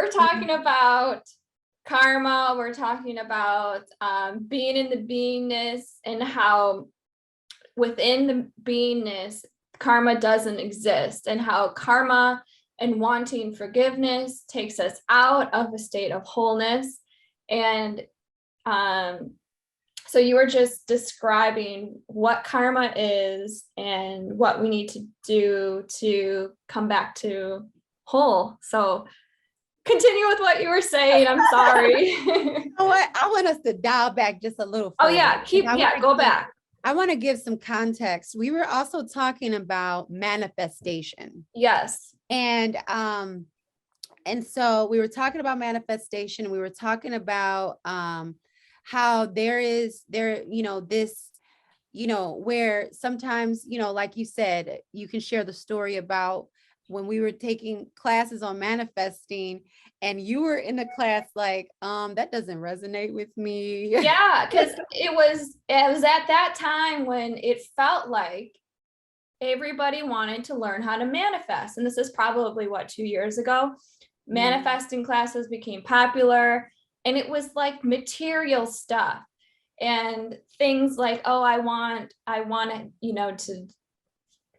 we're talking about karma. We're talking about being in the beingness, and how within the beingness, karma doesn't exist, and how karma and wanting forgiveness takes us out of a state of wholeness. And so you were just describing what karma is and what we need to do to come back to whole. So continue with what you were saying. I'm sorry. You know what? I want us to dial back just a little Oh further. yeah, go back. I want to give some context. We were also talking about manifestation. Yes. And so we were talking about manifestation. We were talking about how this, where sometimes, like you said, you can share the story about when we were taking classes on manifesting, and you were in the class like, that doesn't resonate with me. Yeah, because it was at that time when it felt like everybody wanted to learn how to manifest. And this is probably 2 years ago. Manifesting classes became popular, and it was like material stuff and things like, oh, I want to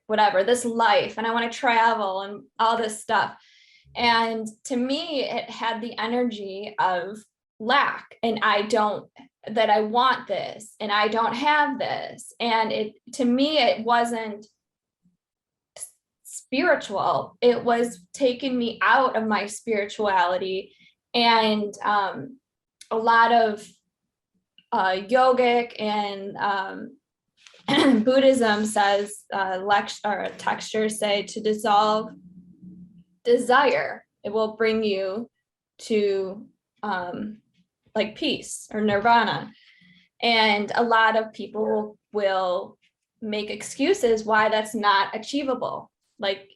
whatever, this life, and I want to travel and all this stuff. And to me, it had the energy of lack, and I want this and I don't have this. And to me, it wasn't spiritual. It was taking me out of my spirituality. And a lot of yogic and Buddhism says, textures say, to dissolve desire, it will bring you to like peace or nirvana. And a lot of people will make excuses why that's not achievable. Like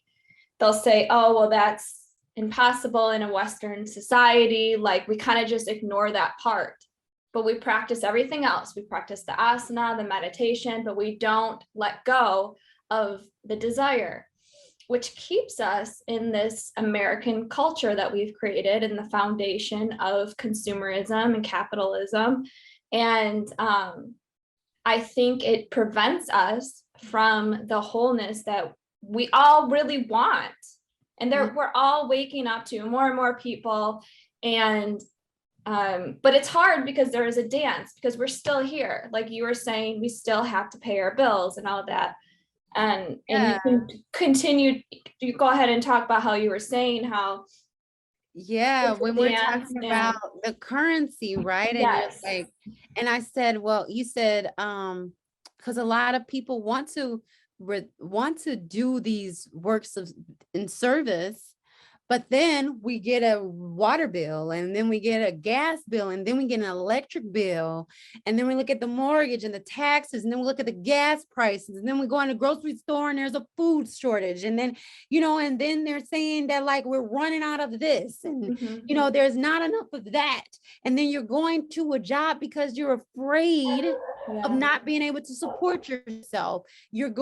they'll say, oh, well, that's impossible in a Western society. Like we kind of just ignore that part. But we practice everything else. We practice the asana, the meditation, but we don't let go of the desire, which keeps us in this American culture that we've created in the foundation of consumerism and capitalism. And I think it prevents us from the wholeness that we all really want. And we're all waking up to more and more people. And but it's hard because there is a dance, because we're still here. Like you were saying, we still have to pay our bills and all of that. And you can continue, you go ahead and talk about how you were saying how. Yeah, when we're talking about the currency, right? Yes. And I said, well, you said, because a lot of people want to do these works in service, but then we get a water bill, and then we get a gas bill, and then we get an electric bill, and then we look at the mortgage and the taxes, and then we look at the gas prices, and then we go in the grocery store and there's a food shortage, and then, and then they're saying that like we're running out of this, and there's not enough of that, and then you're going to a job because you're afraid of not being able to support yourself. You're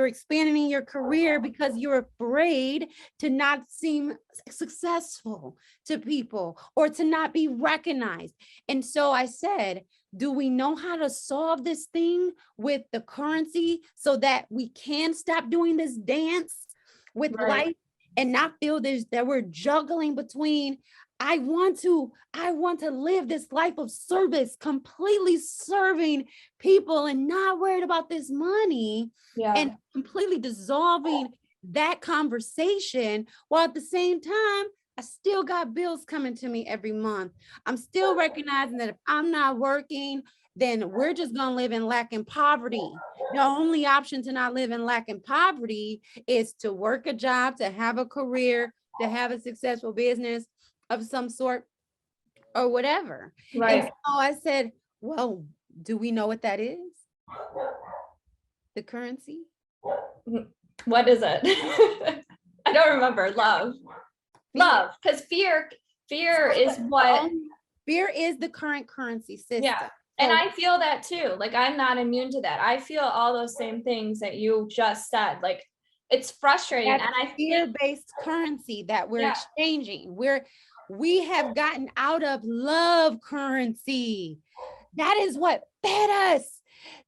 expanding your career because you're afraid to not seem successful to people or to not be recognized. And so I said, do we know how to solve this thing with the currency so that we can stop doing this dance with life and not feel that we're juggling between I want to live this life of service, completely serving people and not worried about this money, and completely dissolving that conversation, while at the same time, I still got bills coming to me every month. I'm still recognizing that if I'm not working, then we're just going to live in lack and poverty. The only option to not live in lack and poverty is to work a job, to have a career, to have a successful business of some sort or whatever. Right. And so I said, well, do we know what that is? The currency? What is it? I don't remember. Love, because fear is what. Fear is the current currency system. Yeah. And I feel that too. Like I'm not immune to that. I feel all those same things that you just said. Like it's frustrating. That's And I think, fear-based currency that we're yeah, exchanging. We have gotten out of love currency. That is what fed us.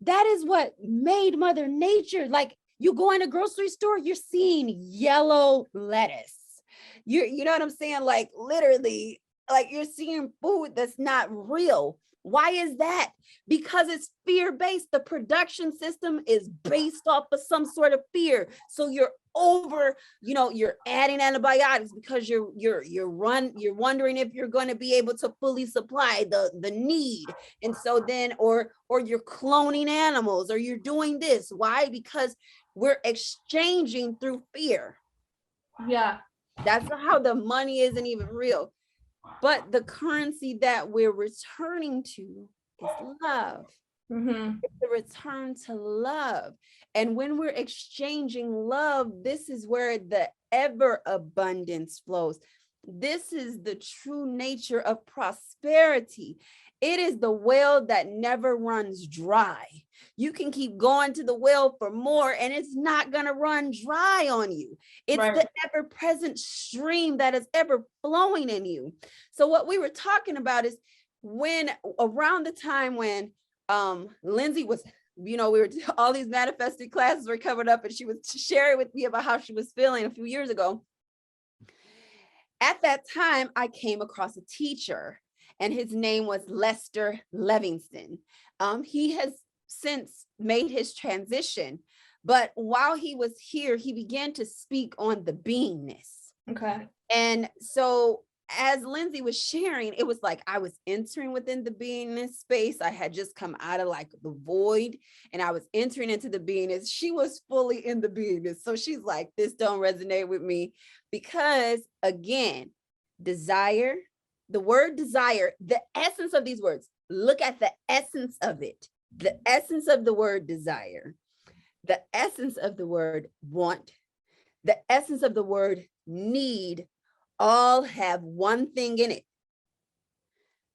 That is what made Mother Nature. Like, you go in a grocery store, you're seeing yellow lettuce. You know what I'm saying? Like, literally, like, you're seeing food that's not real. Why is that? Because it's fear-based. The production system is based off of some sort of fear. So you're you're adding antibiotics because you're wondering if you're going to be able to fully supply the need. And so then, or you're cloning animals, or you're doing this. Why? Because we're exchanging through fear. yeah, That's how the money isn't even real. But the currency that we're returning to is love. mm-hmm. It's the return to love. And when we're exchanging love, this is where the ever abundance flows. This is the true nature of prosperity. It is the well that never runs dry. You can keep going to the well for more, and it's not going to run dry on you. It's Right. the ever-present stream that is ever flowing in you. So what we were talking about is when around the time when Lindsay was, we were all these manifested classes were covered up, and she was sharing with me about how she was feeling a few years ago. At that time, I came across a teacher, and his name was Lester Livingston. He has since made his transition, but while he was here, he began to speak on the beingness. Okay. And so as Lindsay was sharing, it was like I was entering within the beingness space. I had just come out of like the void, and I was entering into the beingness. She was fully in the beingness. So she's like, this don't resonate with me, because again, desire, the word desire, the essence of these words, look at the essence of it. The essence of the word desire, the essence of the word want, the essence of the word need, all have one thing in it: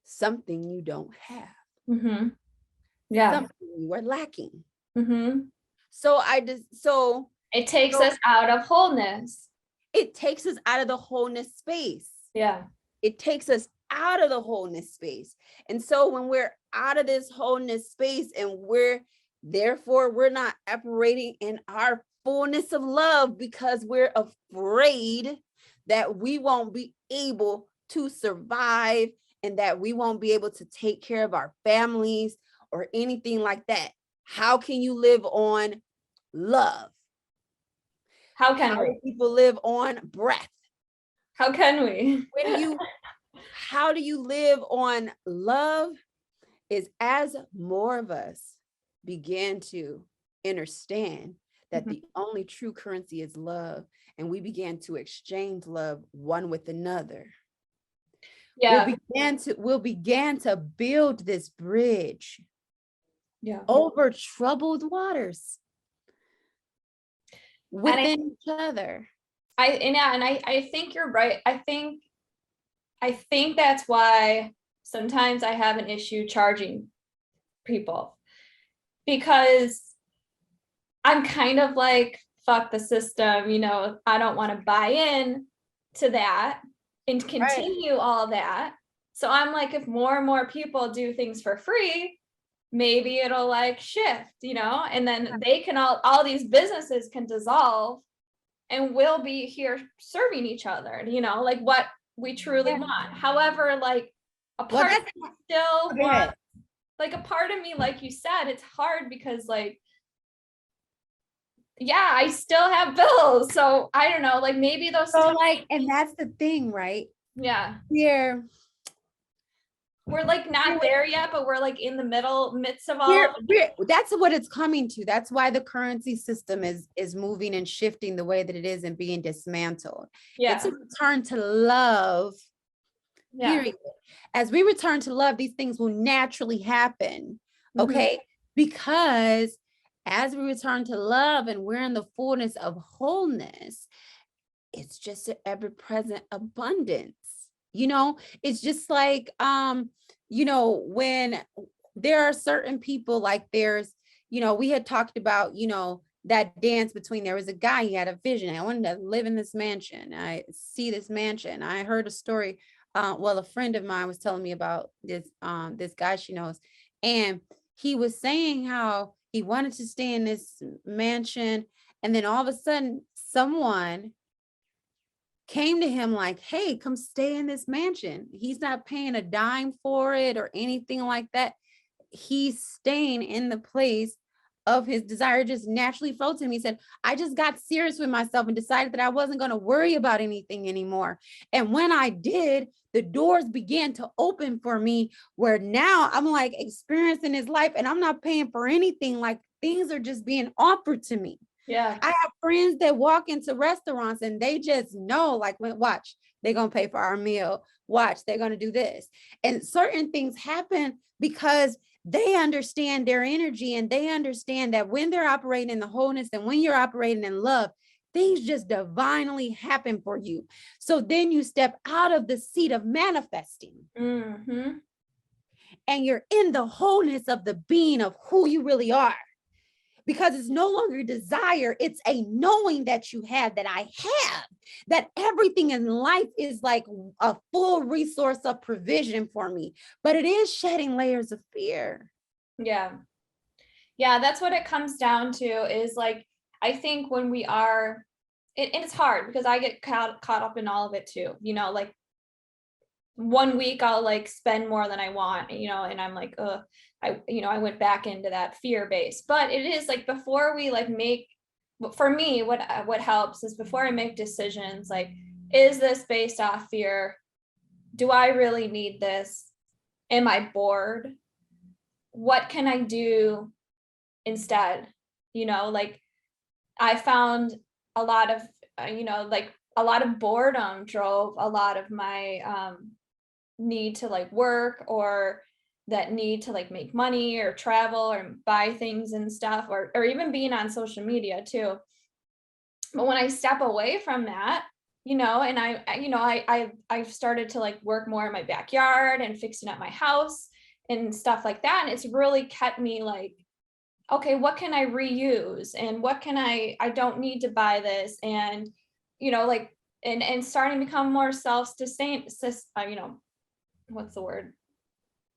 something you don't have, Mm-hmm. Yeah. something you are lacking. Mm-hmm. So It takes us out of wholeness. it takes us out of the wholeness space. Yeah. It takes us out of the wholeness space. And so when we're out of this wholeness space, and we're not operating in our fullness of love, because we're afraid that we won't be able to survive, and that we won't be able to take care of our families or anything like that. How can you live on love? How can How we? do people live on breath? How can we? How do you live on love? Is as more of us begin to understand that the only true currency is love, and we began to exchange love one with another. Yeah. We'll begin to build this bridge, Yeah. over troubled waters within each other. I think you're right. I think that's why sometimes I have an issue charging people, because I'm kind of like, fuck the system, I don't want to buy in to that and continue all that. So I'm like, if more and more people do things for free, maybe it'll like shift, and then they can all these businesses can dissolve, and we'll be here serving each other, like what we truly want. However, like a part of me still wants, like a part of me, like you said, it's hard because like, yeah, I still have bills. So I don't know, like maybe those. So like, and that's the thing, right? Yeah. We're like not there yet, but we're like in the midst of all. That's what it's coming to. That's why the currency system is moving and shifting the way that it is and being dismantled. Yeah. It's a return to love. Yeah. Period. As we return to love, these things will naturally happen. Okay. Because as we return to love and we're in the fullness of wholeness, it's just an ever-present abundance. It's just like, when there are certain people, like there's, we had talked about, that dance between, there was a guy, he had a vision. I wanted to live in this mansion. I see this mansion. I heard a story. Well, a friend of mine was telling me about this guy she knows, and he was saying how he wanted to stay in this mansion, and then all of a sudden someone came to him like, hey, come stay in this mansion. He's not paying a dime for it or anything like that. He's staying in the place of his desire, just naturally flowed to him. He said, I just got serious with myself and decided that I wasn't going to worry about anything anymore. And when I did, the doors began to open for me, where now I'm like experiencing his life and I'm not paying for anything. Like things are just being offered to me. Yeah. I have friends that walk into restaurants and they just know, like, watch, they're going to pay for our meal. Watch, they're going to do this. And certain things happen because they understand their energy, and they understand that when they're operating in the wholeness and when you're operating in love, things just divinely happen for you. So then you step out of the seat of manifesting, Mm-hmm. and you're in the wholeness of the being of who you really are. Because it's no longer desire, it's a knowing that you have, that I have, that everything in life is like a full resource of provision for me, but it is shedding layers of fear. Yeah. Yeah, that's what it comes down to, is like, I think when we are, and it's hard because I get caught up in all of it too, like one week I'll like spend more than I want, and I'm like, I went back into that fear base. But it is like, before we like for me, what helps is, before I make decisions, like, is this based off fear? Do I really need this? Am I bored? What can I do instead? Like, I found a lot of, like a lot of boredom drove a lot of my need to like work, or that need to like make money or travel or buy things and stuff, or even being on social media too. But when I step away from that, and I've started to like work more in my backyard and fixing up my house and stuff like that. And it's really kept me like, okay, what can I reuse, and what can I don't need to buy this. And, like, and starting to become more self-sustained, what's the word?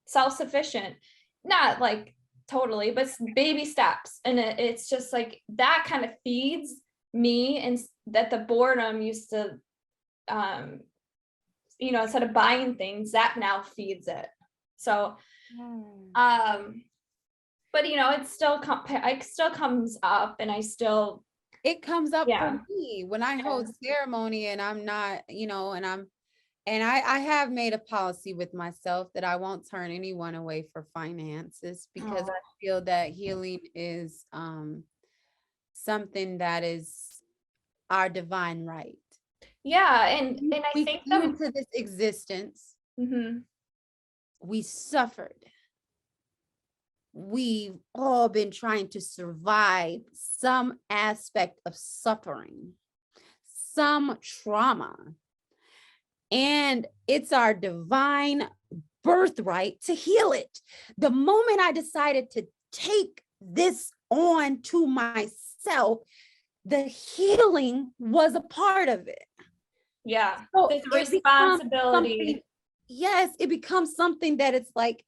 Self-sufficient, not like totally, but baby steps. And it's just like, that kind of feeds me, and that the boredom used to, instead of buying things, that now feeds it. So, but it still comes up, and I still, It comes up yeah. for me when I Yeah. hold ceremony, and I'm not, and I have made a policy with myself that I won't turn anyone away for finances, because Oh. I feel that healing is something that is our divine right. Yeah, and I We think came into this existence, Mhm. we suffered. We've all been trying to survive some aspect of suffering, some trauma. And it's our divine birthright to heal it. The moment I decided to take this on to myself, the healing was a part of it. Yeah, So this it becomes something, responsibility. yes, it becomes something that it's like,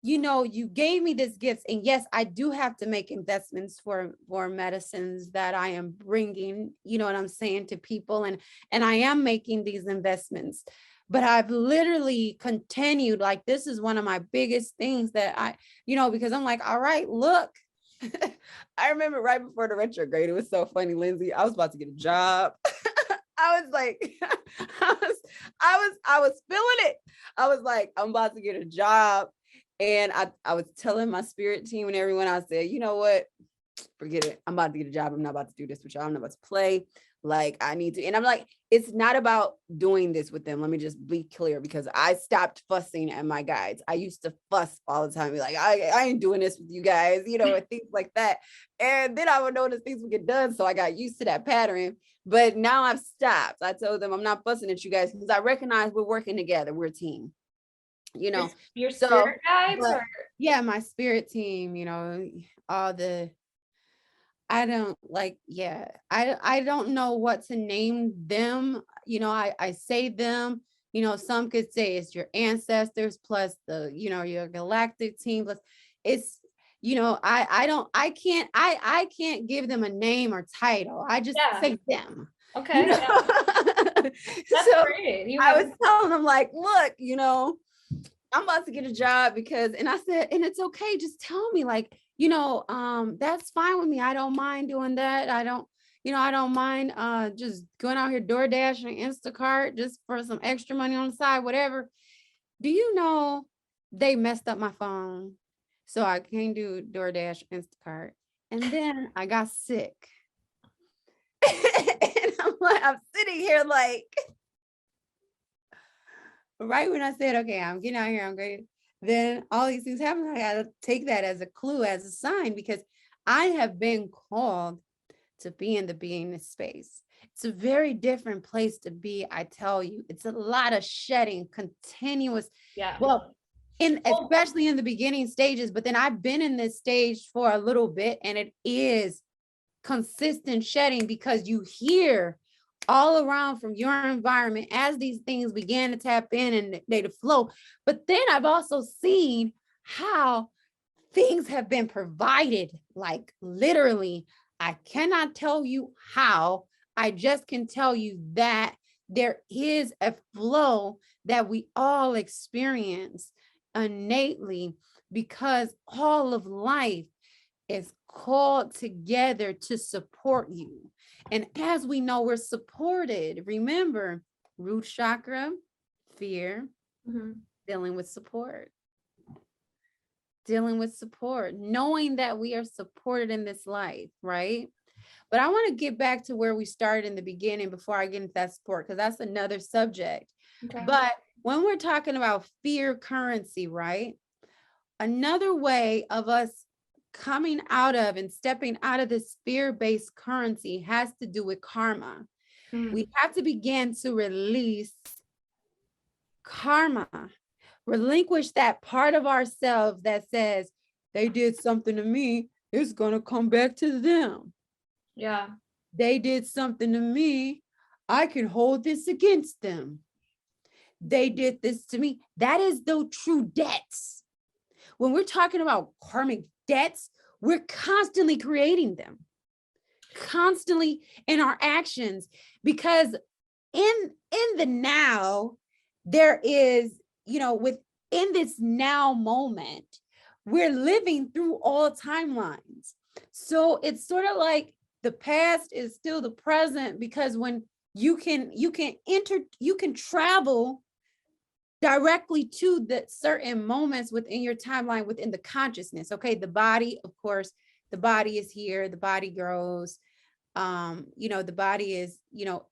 you gave me this gift, and yes, I do have to make investments for medicines that I am bringing, you know what I'm saying, to people, and I am making these investments. But I've literally continued, like, this is one of my biggest things that I, because I'm like, all right, look. I remember right before the retrograde, it was so funny, Lindsay. I was about to get a job. I was like, I was feeling it. I was like, I'm about to get a job. And I was telling my spirit team and everyone, I said, you know what? Forget it. I'm about to get a job. I'm not about to do this with y'all. I'm not about to play. Like, I need to. And I'm like, it's not about doing this with them. Let me just be clear, because I stopped fussing at my guides. I used to fuss all the time. Be like, I ain't doing this with you guys, and things like that. And then I would notice things would get done. So I got used to that pattern. But now I've stopped. I told them I'm not fussing at you guys, because I recognize we're working together. We're a team. Your So, spirit guides, but or yeah, my spirit team, all I don't like, yeah, I don't know what to name them. I say them, some could say it's your ancestors plus your galactic team plus it's, I can't give them a name or title. I just Yeah. say them, you Okay. know. Yeah. That's So great. You I have, was telling them like, look, I'm about to get a job and I said, and it's okay. Just tell me like, that's fine with me. I don't mind doing that. I don't mind just going out here DoorDash and Instacart just for some extra money on the side, whatever. Do you know they messed up my phone? So I can't do DoorDash, Instacart. And then I got sick. And I'm sitting here like, right when I said, okay, I'm getting out here, I'm going, then all these things happen. I got to take that as a clue, as a sign, because I have been called to be in the beingness space. It's a very different place to be. I tell you, it's a lot of shedding, continuous. yeah. Well, Well, especially in the beginning stages, but then I've been in this stage for a little bit, and it is consistent shedding because you hear all around from your environment as these things began to tap in and they to flow. But then I've also seen how things have been provided, like literally, I cannot tell you how, I just can tell you that there is a flow that we all experience innately because all of life is called together to support you. And as we know, we're supported. Remember, root chakra, fear, mhm. dealing with support. Dealing with support, knowing that we are supported in this life, right? But I want to get back to where we started in the beginning before I get into that support, because that's another subject. Okay. But when we're talking about fear currency, right? Another way of us coming out of and stepping out of this fear-based currency has to do with karma. Mm. We have to begin to release karma, relinquish that part of ourselves that says they did something to me, it's going to come back to them. Yeah. They did something to me, I can hold this against them. They did this to me. That is the true debts. When we're talking about karmic debts, we're constantly creating them, constantly in our actions, because in the now, there is, within this now moment, we're living through all timelines. So it's sort of like the past is still the present, because when you can travel directly to the certain moments within your timeline, within the consciousness. Okay, the body, of course, the body is here, the body grows, the body is,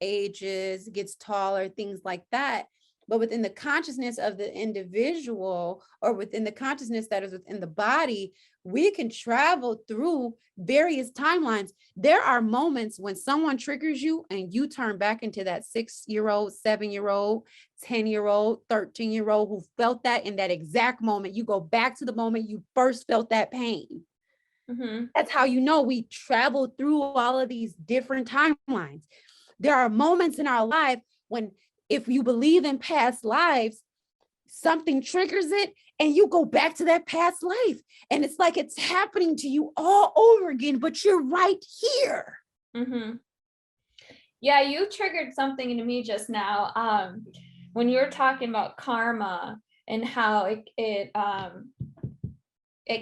ages, gets taller, things like that. But within the consciousness of the individual, or within the consciousness that is within the body, we can travel through various timelines. There are moments when someone triggers you and you turn back into that 6-year-old, 7-year-old, 10-year-old, 13-year-old who felt that in that exact moment. You go back to the moment you first felt that pain. Mm-hmm. That's how you know we travel through all of these different timelines. There are moments in our life when, if you believe in past lives, something triggers it and you go back to that past life. And it's like it's happening to you all over again, but you're right here. Mm-hmm. Yeah, you triggered something into me just now. When you were talking about karma and how it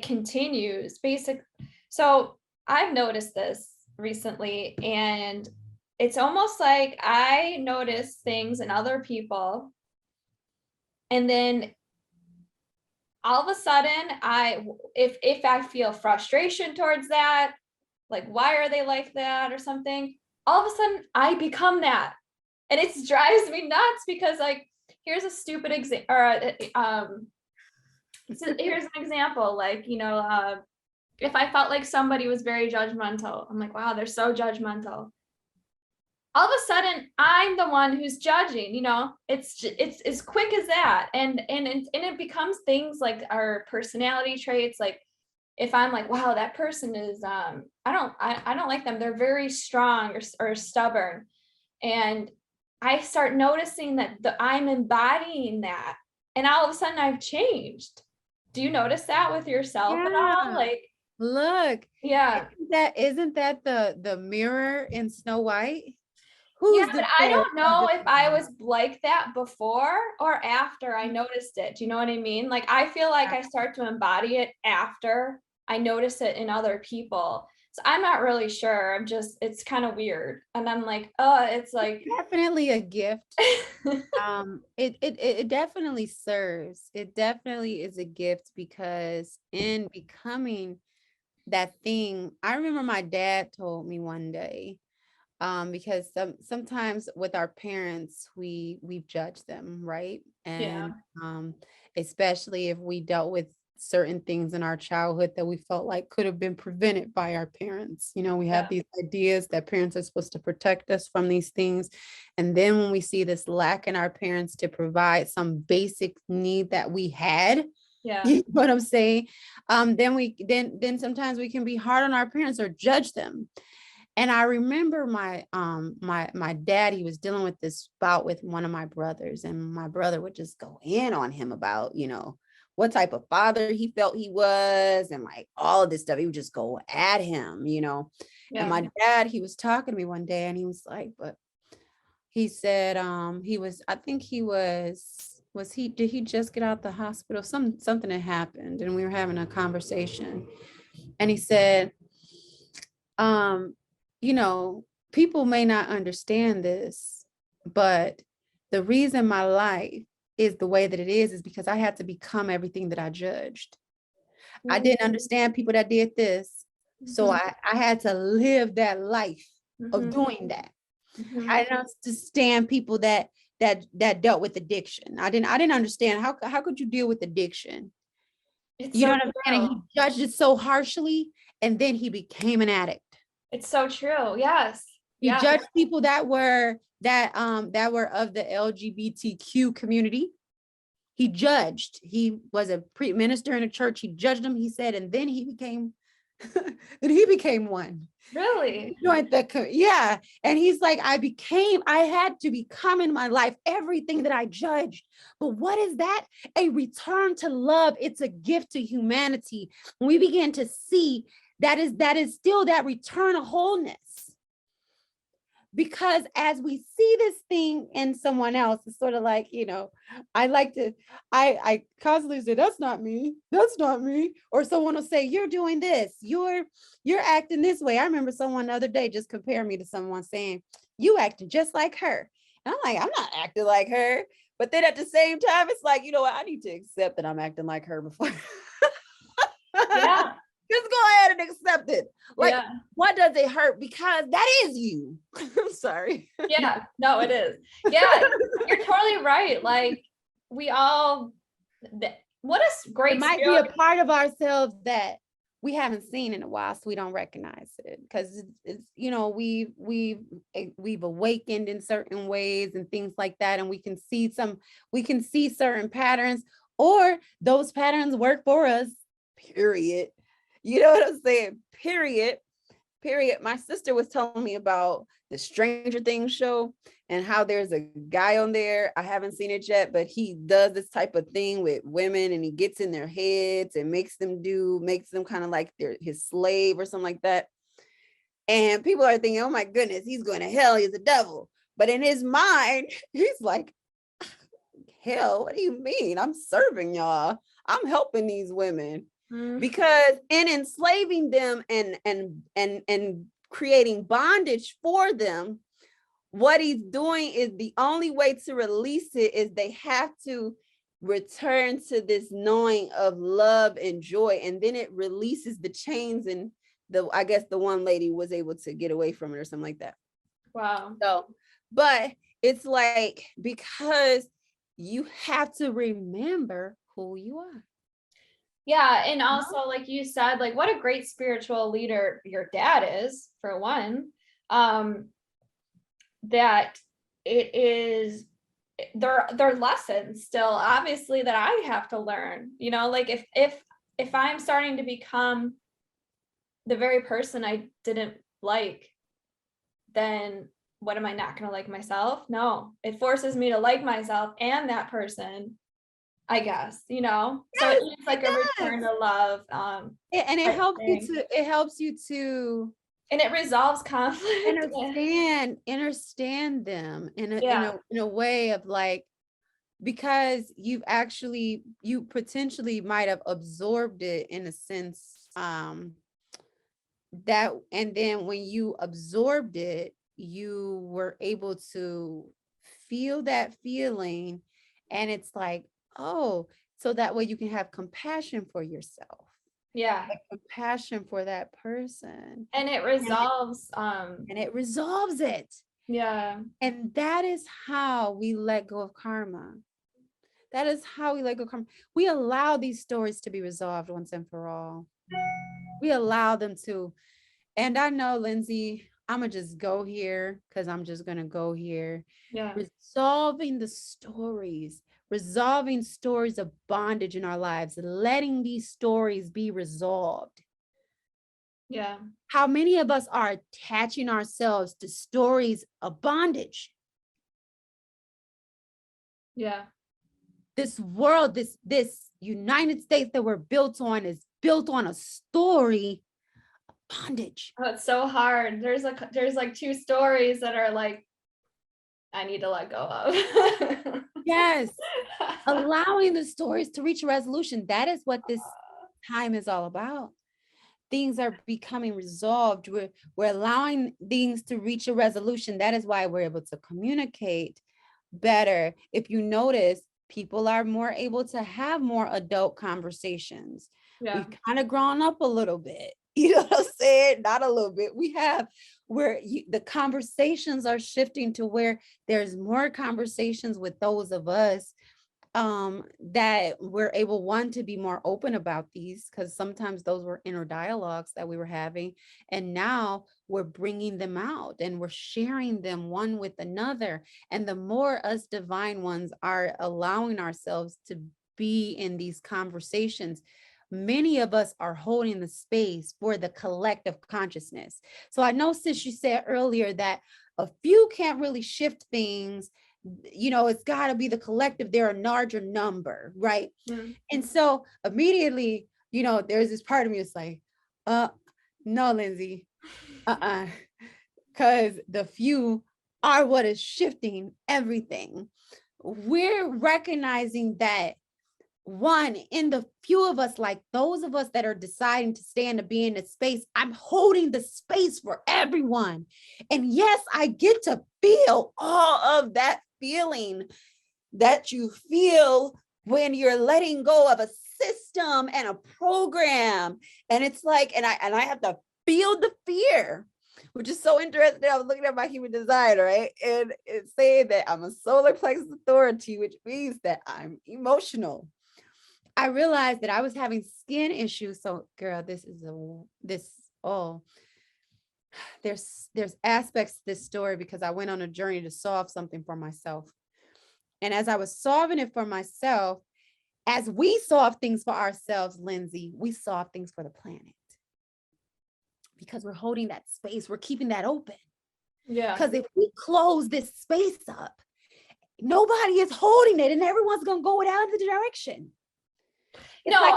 continues, basic. So I've noticed this recently, and it's almost like I notice things in other people, and then all of a sudden, if I feel frustration towards that, like why are they like that or something, all of a sudden I become that, and it drives me nuts because, like, here's a stupid example, or so here's an example, like, if I felt like somebody was very judgmental, I'm like, wow, they're so judgmental. All of a sudden, I'm the one who's judging. It's as quick as that, and it becomes things like our personality traits, like if I'm like, wow, that person is, I don't like them. They're very strong or stubborn. And I start noticing that I'm embodying that. And all of a sudden I've changed. Do you notice that with yourself at all? Yeah. Like, Look, yeah. isn't that the mirror in Snow White? Yeah, Who's but the I fair don't of know the if I was like that before or after I Mhm. noticed it. Do you know what I mean? Like, I feel like I start to embody it after I notice it in other people. So I'm not really sure. It's kind of weird. And I'm like, oh, it's like, Definitely a gift. It definitely serves. It definitely is a gift because in becoming that thing, I remember my dad told me one day, because sometimes with our parents we judge them, right? yeah, And especially if we dealt with certain things in our childhood that we felt like could have been prevented by our parents. We have yeah, these ideas that parents are supposed to protect us from these things, and then when we see this lack in our parents to provide some basic need that we had, yeah, you know what I'm saying? Then sometimes we can be hard on our parents or judge them. And I remember my dad, he was dealing with this bout with one of my brothers, and my brother would just go in on him about, what type of father he felt he was, and like all of this stuff. He would just go at him. And yeah. my dad, he was talking to me one day and he was like, but he said, I think did he just get out the hospital? Something had happened, and we were having a conversation. And he said, um, you know, people may not understand this, but the reason my life is the way that it is because I had to become everything that I judged. I Mm-hmm. didn't understand people that did this. So I had to live that life of Mm-hmm. doing that. Mm-hmm. I didn't understand people that dealt with addiction. I didn't understand how could you deal with addiction? It's You know so what I'm saying? And true. he judged it so harshly, and then he became an addict. It's so true. Yes. He Yeah. judged people that were of the LGBTQ community. He judged. He was a minister in a church. He judged them. He said, and then he became, then he became one. Really. Joined yeah. And he's like, I had to become in my life everything that I judged. But what is that? A return to love. It's a gift to humanity. When we begin to see that is still that return of wholeness. Because as we see this thing in someone else, it's sort of like, I like to, I constantly say, that's not me. That's not me. Or someone will say, you're doing this. You're acting this way. I remember someone the other day just compared me to someone saying, you acting just like her. And I'm like, I'm not acting like her. But then at the same time, it's like, you know what? I need to accept that I'm acting like her before. Yeah. Just go ahead and accept it. Like, Yeah. what does it hurt? Because that is you. I'm sorry. Yeah. No, it is. Yeah. You're totally right. Like, we all, what a It great might be spirit. a part of ourselves that we haven't seen in a while, so we don't recognize it because it's we've awakened in certain ways and things like that, and we can see certain patterns, or those patterns work for us. Period. You know what I'm saying? Period. Period. My sister was telling me about the Stranger Things show and how there's a guy on there. I haven't seen it yet, but he does this type of thing with women, and he gets in their heads and makes them kind of like his slave or something like that. And people are thinking, oh my goodness, he's going to hell. He's a devil. But in his mind, he's like, hell, what do you mean? I'm serving y'all. I'm helping these women. Mm, Because in enslaving them and creating bondage for them, what he's doing is the only way to release it is they have to return to this knowing of love and joy, and then it releases the chains, and I guess the one lady was able to get away from it or something like that. wow. So, but it's like, because you have to remember who you are. Yeah. And also, like you said, like, what a great spiritual leader your dad is, for one. That it is, there are lessons still, obviously, that I have to learn, like, if if I'm starting to become the very person I didn't like, then what, am I not going to like myself? No, it forces me to like myself and that person, I guess, you know? So Yes, it's like a return to love. And it Type helps you thing. to, it helps you to And it resolves conflict. understand them in Yeah. a way of like, because you potentially might have absorbed it in a sense, that, and then when you absorbed it, you were able to feel that feeling, and it's like, oh, so that way you can have compassion for yourself, Yeah. compassion for that person, And it and resolves, it resolves it. yeah. And that is how we let go of karma. That is how we let go of karma. We allow these stories to be resolved once and for all. We allow them to. And I know, Lindsay, I'm going to just go here because I'm just going to go here. Yeah. Resolving stories of bondage in our lives, letting these stories be resolved. Yeah. How many of us are attaching ourselves to stories of bondage? Yeah. This world, this United States that we're built on is built on a story of bondage. Oh, it's so hard. There's like two stories that are like, I need to let go of. Yes. Allowing the stories to reach a resolution. That is what this time is all about. Things are becoming resolved. We're allowing things to reach a resolution. That is why we're able to communicate better. If you notice, people are more able to have more adult conversations. Yeah. We've kind of grown up a little bit. You know what I'm saying? Not a little bit. We have, where the conversations are shifting to where there's more conversations with those of us, that we're able, one, to be more open about these, because sometimes those were inner dialogues that we were having, and now we're bringing them out and we're sharing them one with another. And the more us divine ones are allowing ourselves to be in these conversations, many of us are holding the space for the collective consciousness. So I know, sis, you said earlier that a few can't really shift things, you know, it's got to be the collective. They're a larger number, right? Mm. And so immediately, you know, there's this part of me that's like, no, Lindsay, because the few are what is shifting everything. We're recognizing that, one, in the few of us, like those of us that are deciding to stand to be in the space, I'm holding the space for everyone. And yes, I get to feel all of that feeling that you feel when you're letting go of a system and a program. And it's like, and I have to feel the fear, which is so interesting. I was looking at my human design, right? And it's saying that I'm a solar plexus authority, which means that I'm emotional. I realized that I was having skin issues. So, girl, there's aspects to this story because I went on a journey to solve something for myself. And as I was solving it for myself, as we solve things for ourselves, Lindsay, we solve things for the planet. Because we're holding that space, we're keeping that open. Yeah. Because if we close this space up, nobody is holding it and everyone's going to go in the direction. It's No, like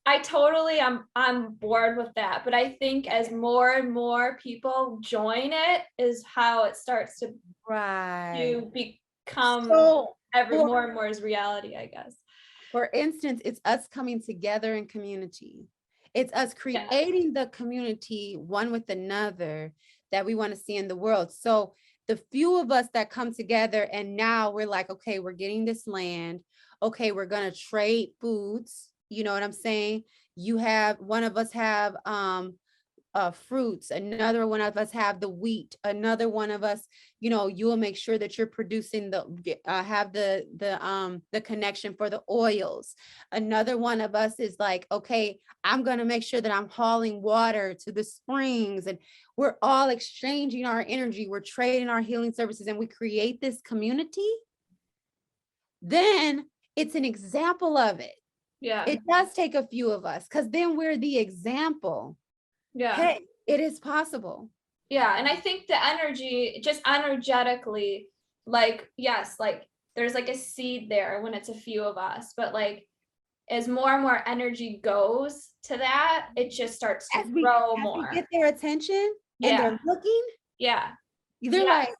I totally I'm bored with that. But I think as more and more people join it is how it starts to become so more and more is reality, I guess. For instance, it's us coming together in community. It's us creating the community one with another that we want to see in the world. So the few of us that come together and now we're like, okay, we're getting this land. Okay, we're going to trade foods. You know what I'm saying? You have, one of us have fruits, another one of us have the wheat, another one of us, you know, you will make sure that you're producing have the connection for the oils. Another one of us is like, okay, I'm going to make sure that I'm hauling water to the springs, and we're all exchanging our energy, we're trading our healing services, and we create this community. Then it's an example of it. Yeah. It does take a few of us because then we're the example. Yeah. Hey, it is possible. Yeah. And I think the energy, just energetically, like, yes, like there's like a seed there when it's a few of us, but like as more and more energy goes to that, it just starts to As we grow as we more. get their attention and Yeah. they're looking, Yeah. they're Yes. like,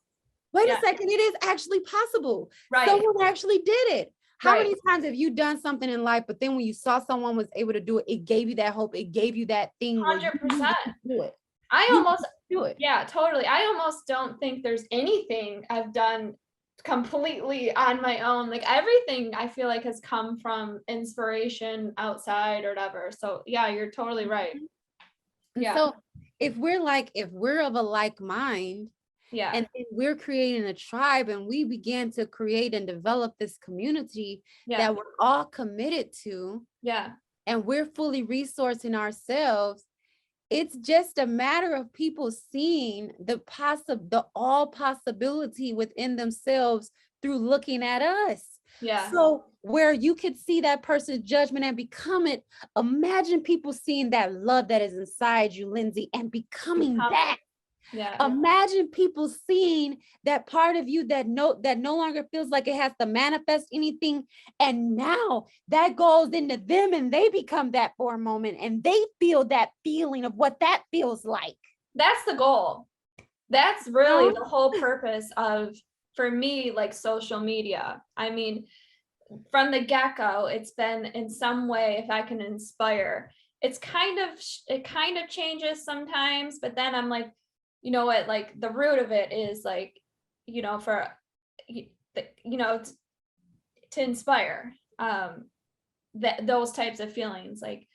wait a Yeah. second, it is actually possible. Right. Someone actually did it. How Right. many times have you done something in life, but then when you saw someone was able to do it, it gave you that hope, it gave you that thing where you knew you 100%. could do it. I You almost, could do it. yeah, totally. I almost don't think there's anything I've done completely on my own. Like everything I feel like has come from inspiration outside or whatever. So yeah, you're totally right. And Yeah. so if we're of a like mind, Yeah. and then we're creating a tribe and we began to create and develop this community Yeah. that we're all committed to, Yeah. and we're fully resourcing ourselves, it's just a matter of people seeing the all possibility within themselves through looking at us. Yeah. So where you could see that person's judgment and become it, imagine people seeing that love that is inside you, Lindsay, and becoming that. Yeah. Imagine people seeing that part of you that no longer feels like it has to manifest anything. And now that goes into them and they become that for a moment and they feel that feeling of what that feels like. That's the goal. That's really the whole purpose of, for me, like social media. I mean, from the get-go, it's been in some way, if I can inspire, it kind of changes sometimes, but then I'm like, you know what, like the root of it is like, for to inspire that those types of feelings, like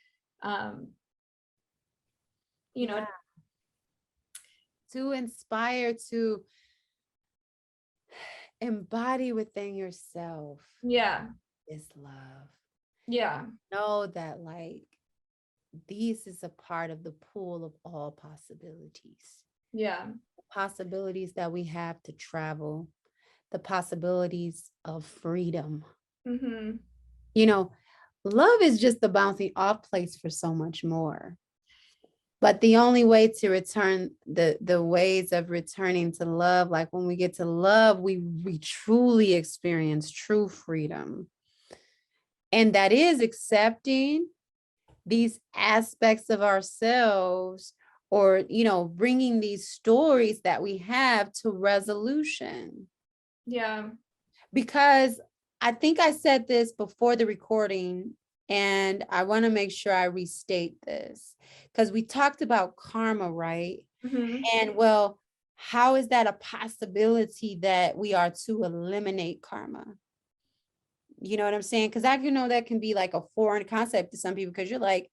you know. Yeah. To inspire, to embody within yourself Yeah. is love. Yeah. Know that like this is a part of the pool of all possibilities. Yeah. Possibilities that we have to travel, the possibilities of freedom. Mm-hmm. You know, love is just the bouncing off place for so much more. But the only way to return the ways of returning to love, like when we get to love, we truly experience true freedom. And that is accepting these aspects of ourselves, or bringing these stories that we have to resolution. Yeah. Because I think I said this before the recording, and I want to make sure I restate this, because we talked about karma, right? Mm-hmm. And well, how is that a possibility that we are to eliminate karma? You know what I'm saying? Because that can be like a foreign concept to some people, because you're like,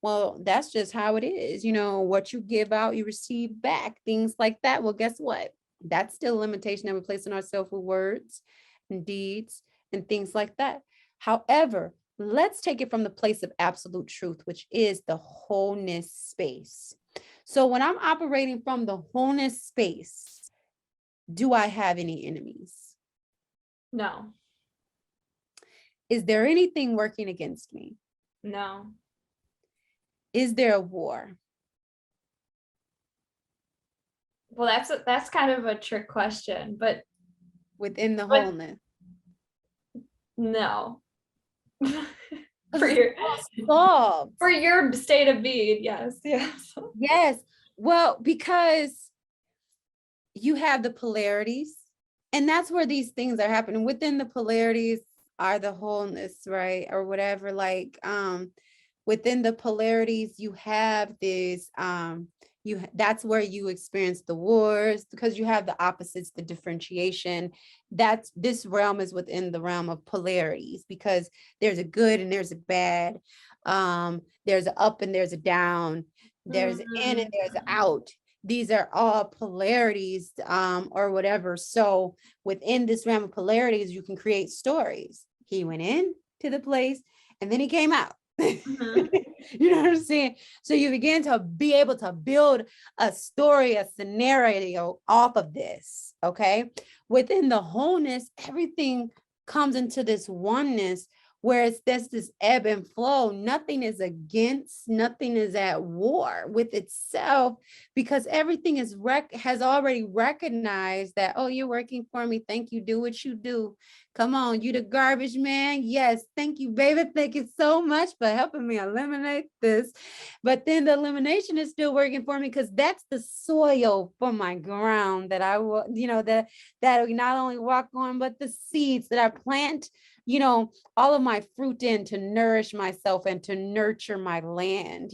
well, that's just how it is. What you give out, you receive back, things like that. Well, guess what? That's still a limitation that we place on ourselves with words and deeds and things like that. However, let's take it from the place of absolute truth, which is the wholeness space. So when I'm operating from the wholeness space, do I have any enemies? No. Is there anything working against me? No. Is there a war? Well, that's kind of a trick question, but Within the wholeness? No. for your Solved. for your state of being, yes. Yes. Well, because you have the polarities, and that's where these things are happening. Within the polarities are the wholeness, right? Or whatever. Like within the polarities, you have this that's where you experience the wars, because you have the opposites, the differentiation. That's this realm is within the realm of polarities, because there's a good and there's a bad. There's an up and there's a down. There's an in and there's an out. These are all polarities, or whatever. So within this realm of polarities, you can create stories. He went in to the place and then he came out. Mm-hmm. You know what I'm saying? So you begin to be able to build a story, a scenario off of this. Okay. Within the wholeness, everything comes into this oneness Whereas there's this ebb and flow. Nothing is against, nothing is at war with itself, because everything has already recognized that, oh, you're working for me. Thank you. Do what you do. Come on, you the garbage man. Yes, thank you, baby. Thank you so much for helping me eliminate this. But then the elimination is still working for me, because that's the soil for my ground that I will, that we not only walk on, but the seeds that I plant, all of my fruit in to nourish myself and to nurture my land,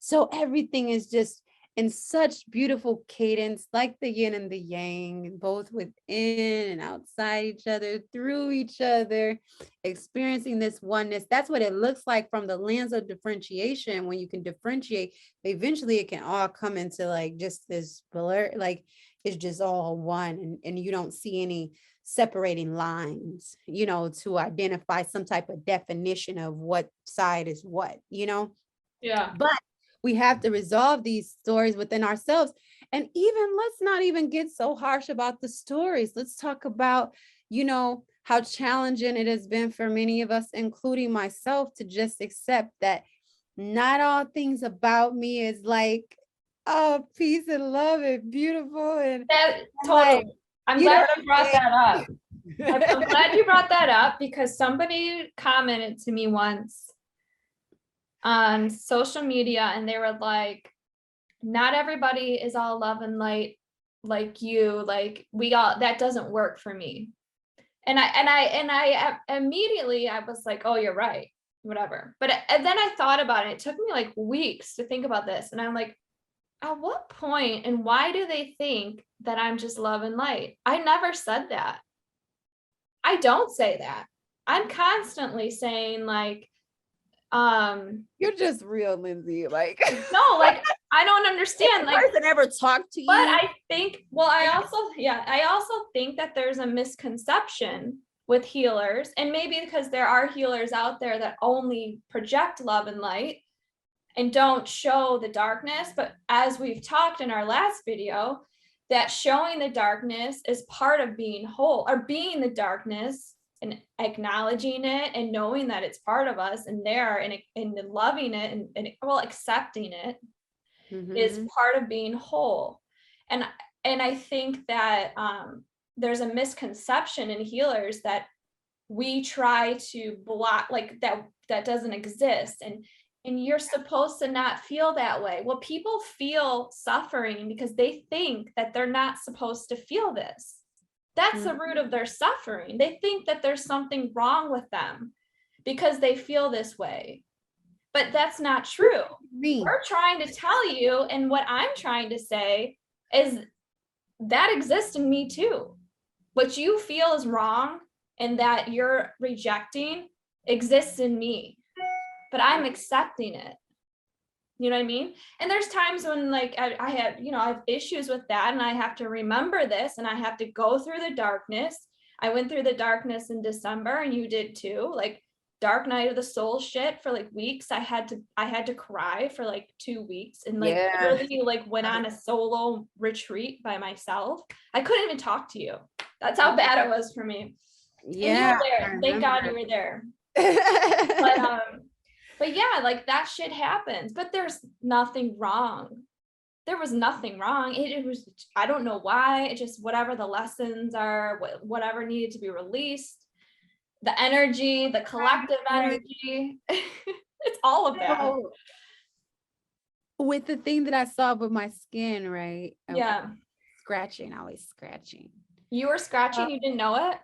so everything is just in such beautiful cadence, like the yin and the yang, both within and outside each other, through each other, experiencing this oneness. That's what it looks like from the lens of differentiation. When you can differentiate, eventually it can all come into like just this blur, like it's just all one, and you don't see any separating lines, to identify some type of definition of what side is what, Yeah. but we have to resolve these stories within ourselves. And even let's not even get so harsh about the stories. Let's talk about, how challenging it has been for many of us, including myself, to just accept that not all things about me is like, oh, peace and love and beautiful. And That like, totally. I'm you know glad what you I'm brought that up. I'm saying? glad you brought that up, because somebody commented to me once on social media, and they were like, not everybody is all love and light like you, like that doesn't work for me. And I immediately I was like, oh, you're right, whatever. But and then I thought about it. It took me like weeks to think about this, and I'm like, at what point and why do they think that I'm just love and light? I never said that. I don't say that. I'm constantly saying like, You're just real, Lindsay. Like, no, like I don't if understand. a Like, person ever talked to but you, I think, well, I also think that there's a misconception with healers, and maybe because there are healers out there that only project love and light and don't show the darkness. But as we've talked in our last video, that showing the darkness is part of being whole, or being the darkness and acknowledging it and knowing that it's part of us and there, and loving it, and well, accepting it is part of being whole. And I think that there's a misconception in healers that we try to block, like that doesn't exist, and you're supposed to not feel that way. Well, people feel suffering because they think that they're not supposed to feel this. That's the root of their suffering. They think that there's something wrong with them because they feel this way. But that's not true. We're trying to tell you, and what I'm trying to say is that exists in me too. What you feel is wrong and that you're rejecting exists in me, but I'm accepting it. You know what I mean? And there's times when like I have, I have issues with that, and I have to remember this, and I have to go through the darkness. I went through the darkness in December, and you did too. Like dark night of the soul shit for like weeks. I had to cry for like 2 weeks, and like literally like went on a solo retreat by myself. I couldn't even talk to you. That's how bad it was for me. Yeah, and you were there. Thank God you were there. But yeah, like that shit happens, but there's nothing wrong. There was nothing wrong. It was, I don't know why, it just, whatever the lessons are, whatever needed to be released, the energy, the collective energy, it's all of that. So, with the thing that I saw with my skin, right? Yeah. Scratching, always scratching. You were scratching, you didn't know it?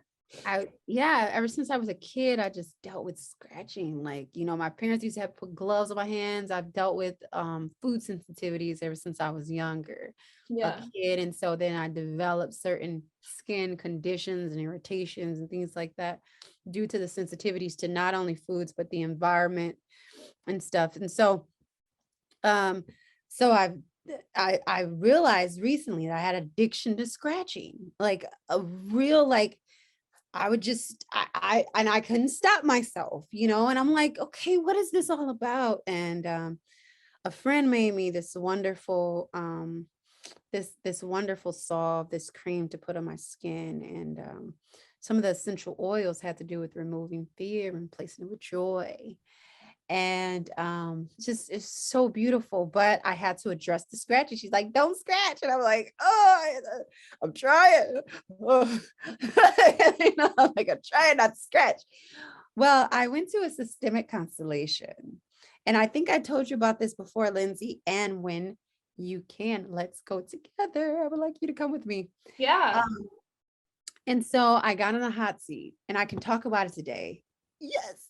Ever since I was a kid, I just dealt with scratching. Like, my parents used to have put gloves on my hands. I've dealt with food sensitivities ever since I was younger, a kid. And so then I developed certain skin conditions and irritations and things like that due to the sensitivities to not only foods, but the environment and stuff. And so, I realized recently that I had addiction to scratching, like a real, like, I would just, I couldn't stop myself, and I'm like, okay, what is this all about? And a friend made me this wonderful, this wonderful salve, this cream to put on my skin. And some of the essential oils had to do with removing fear and replacing it with joy. And just it's so beautiful. But I had to address the scratching. She's like, don't scratch. And I'm like, oh, I'm trying. Oh. I'm like, I'm trying not to scratch. Well, I went to a systemic constellation. And I think I told you about this before, Lindsay. And when you can, let's go together. I would like you to come with me. Yeah. And so I got in the hot seat, and I can talk about it today. Yes.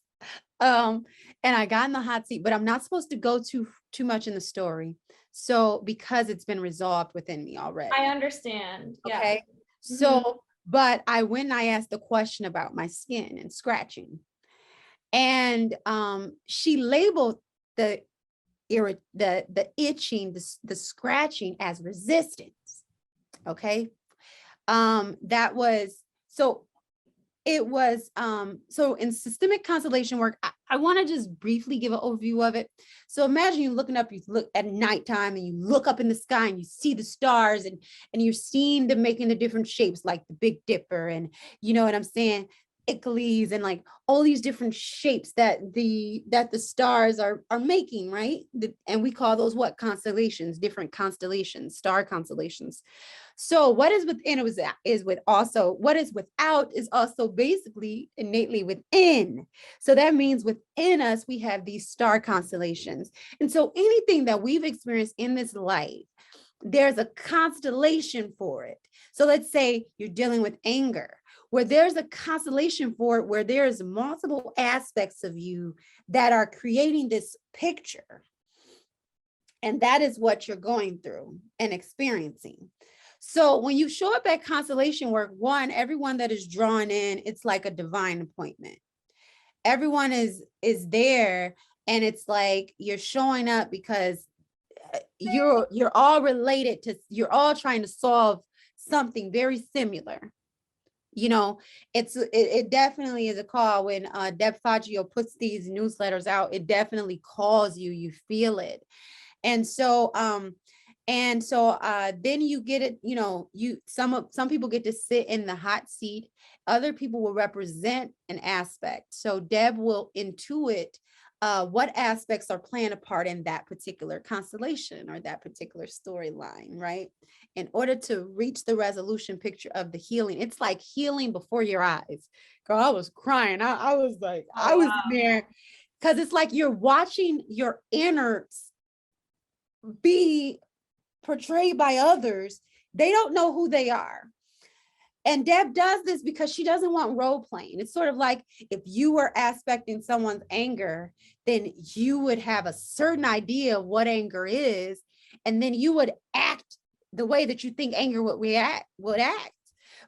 And I got in the hot seat, but I'm not supposed to go too much in the story. So because it's been resolved within me already. I understand. Yeah. Okay. So, but I went and I asked the question about my skin and scratching. And she labeled the itching, the scratching as resistance. Okay. That was so it was so in systemic constellation work, I want to just briefly give an overview of it. So imagine you looking up, you look at nighttime and you look up in the sky and you see the stars, and you're seeing them making the different shapes, like the Big Dipper, and you know what I'm saying, Ichthys, and like all these different shapes that the stars are making, right? And we call those what? Constellations, different constellations, star constellations. So what is within is with also what is without is also basically innately within. So that means within us, we have these star constellations. And so anything that we've experienced in this life, there's a constellation for it. So let's say you're dealing with anger, where there's a constellation for it, where there's multiple aspects of you that are creating this picture. And that is what you're going through and experiencing. So when you show up at constellation work, one, everyone that is drawn in, it's like a divine appointment. Everyone is there, and it's like you're showing up because you're all related to, you're all trying to solve something very similar. You know, it definitely is a call. When Deb Faggio puts these newsletters out, it definitely calls you, you feel it. And so then you get it, you know, some people get to sit in the hot seat. Other people will represent an aspect. So Deb will intuit what aspects are playing a part in that particular constellation or that particular storyline, right? In order to reach the resolution picture of the healing. It's like healing before your eyes. Girl, I was crying. I was like, I was in there, because it's like you're watching your innards be portrayed by others. They don't know who they are. And Deb does this because she doesn't want role playing. It's sort of like if you were aspecting someone's anger, then you would have a certain idea of what anger is, and then you would act the way that you think anger would act.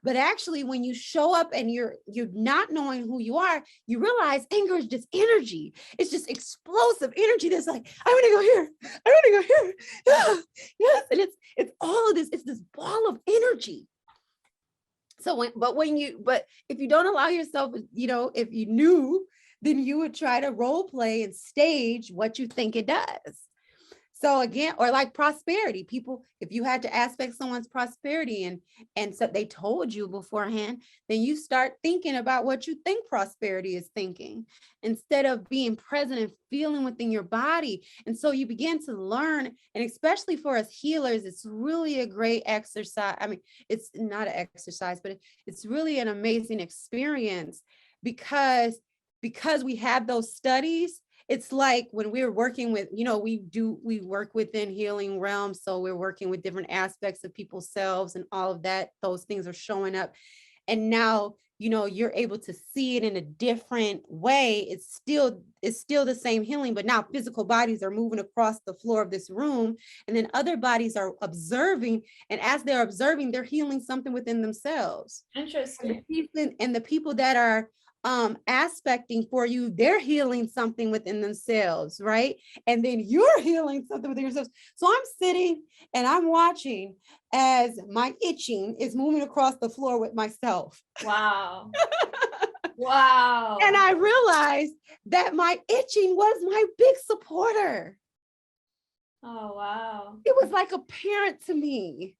But actually, when you show up and you're not knowing who you are, you realize anger is just energy. It's just explosive energy that's like, I want to go here. I want to go here. Yes. And it's all of this. It's this ball of energy. So but if you don't allow yourself, you know, if you knew, then you would try to role play and stage what you think it does. So again, or like prosperity, people, if you had to aspect someone's prosperity and so they told you beforehand, then you start thinking about what you think prosperity is thinking, instead of being present and feeling within your body. And so you begin to learn, and especially for us healers, it's really a great exercise. I mean, it's not an exercise, but it's really an amazing experience, because we have those studies. It's like when we're working with, you know, we work within healing realms. So we're working with different aspects of people's selves and all of that. Those things are showing up. And now, you know, you're able to see it in a different way. It's still the same healing, but now physical bodies are moving across the floor of this room, and then other bodies are observing. And as they're observing, they're healing something within themselves. Interesting. And the people that are aspecting for you, they're healing something within themselves, right? And then you're healing something within yourselves. So I'm sitting and I'm watching as my itching is moving across the floor with myself. Wow. Wow. And I realized that my itching was my big supporter. Oh, wow. It was like a parent to me.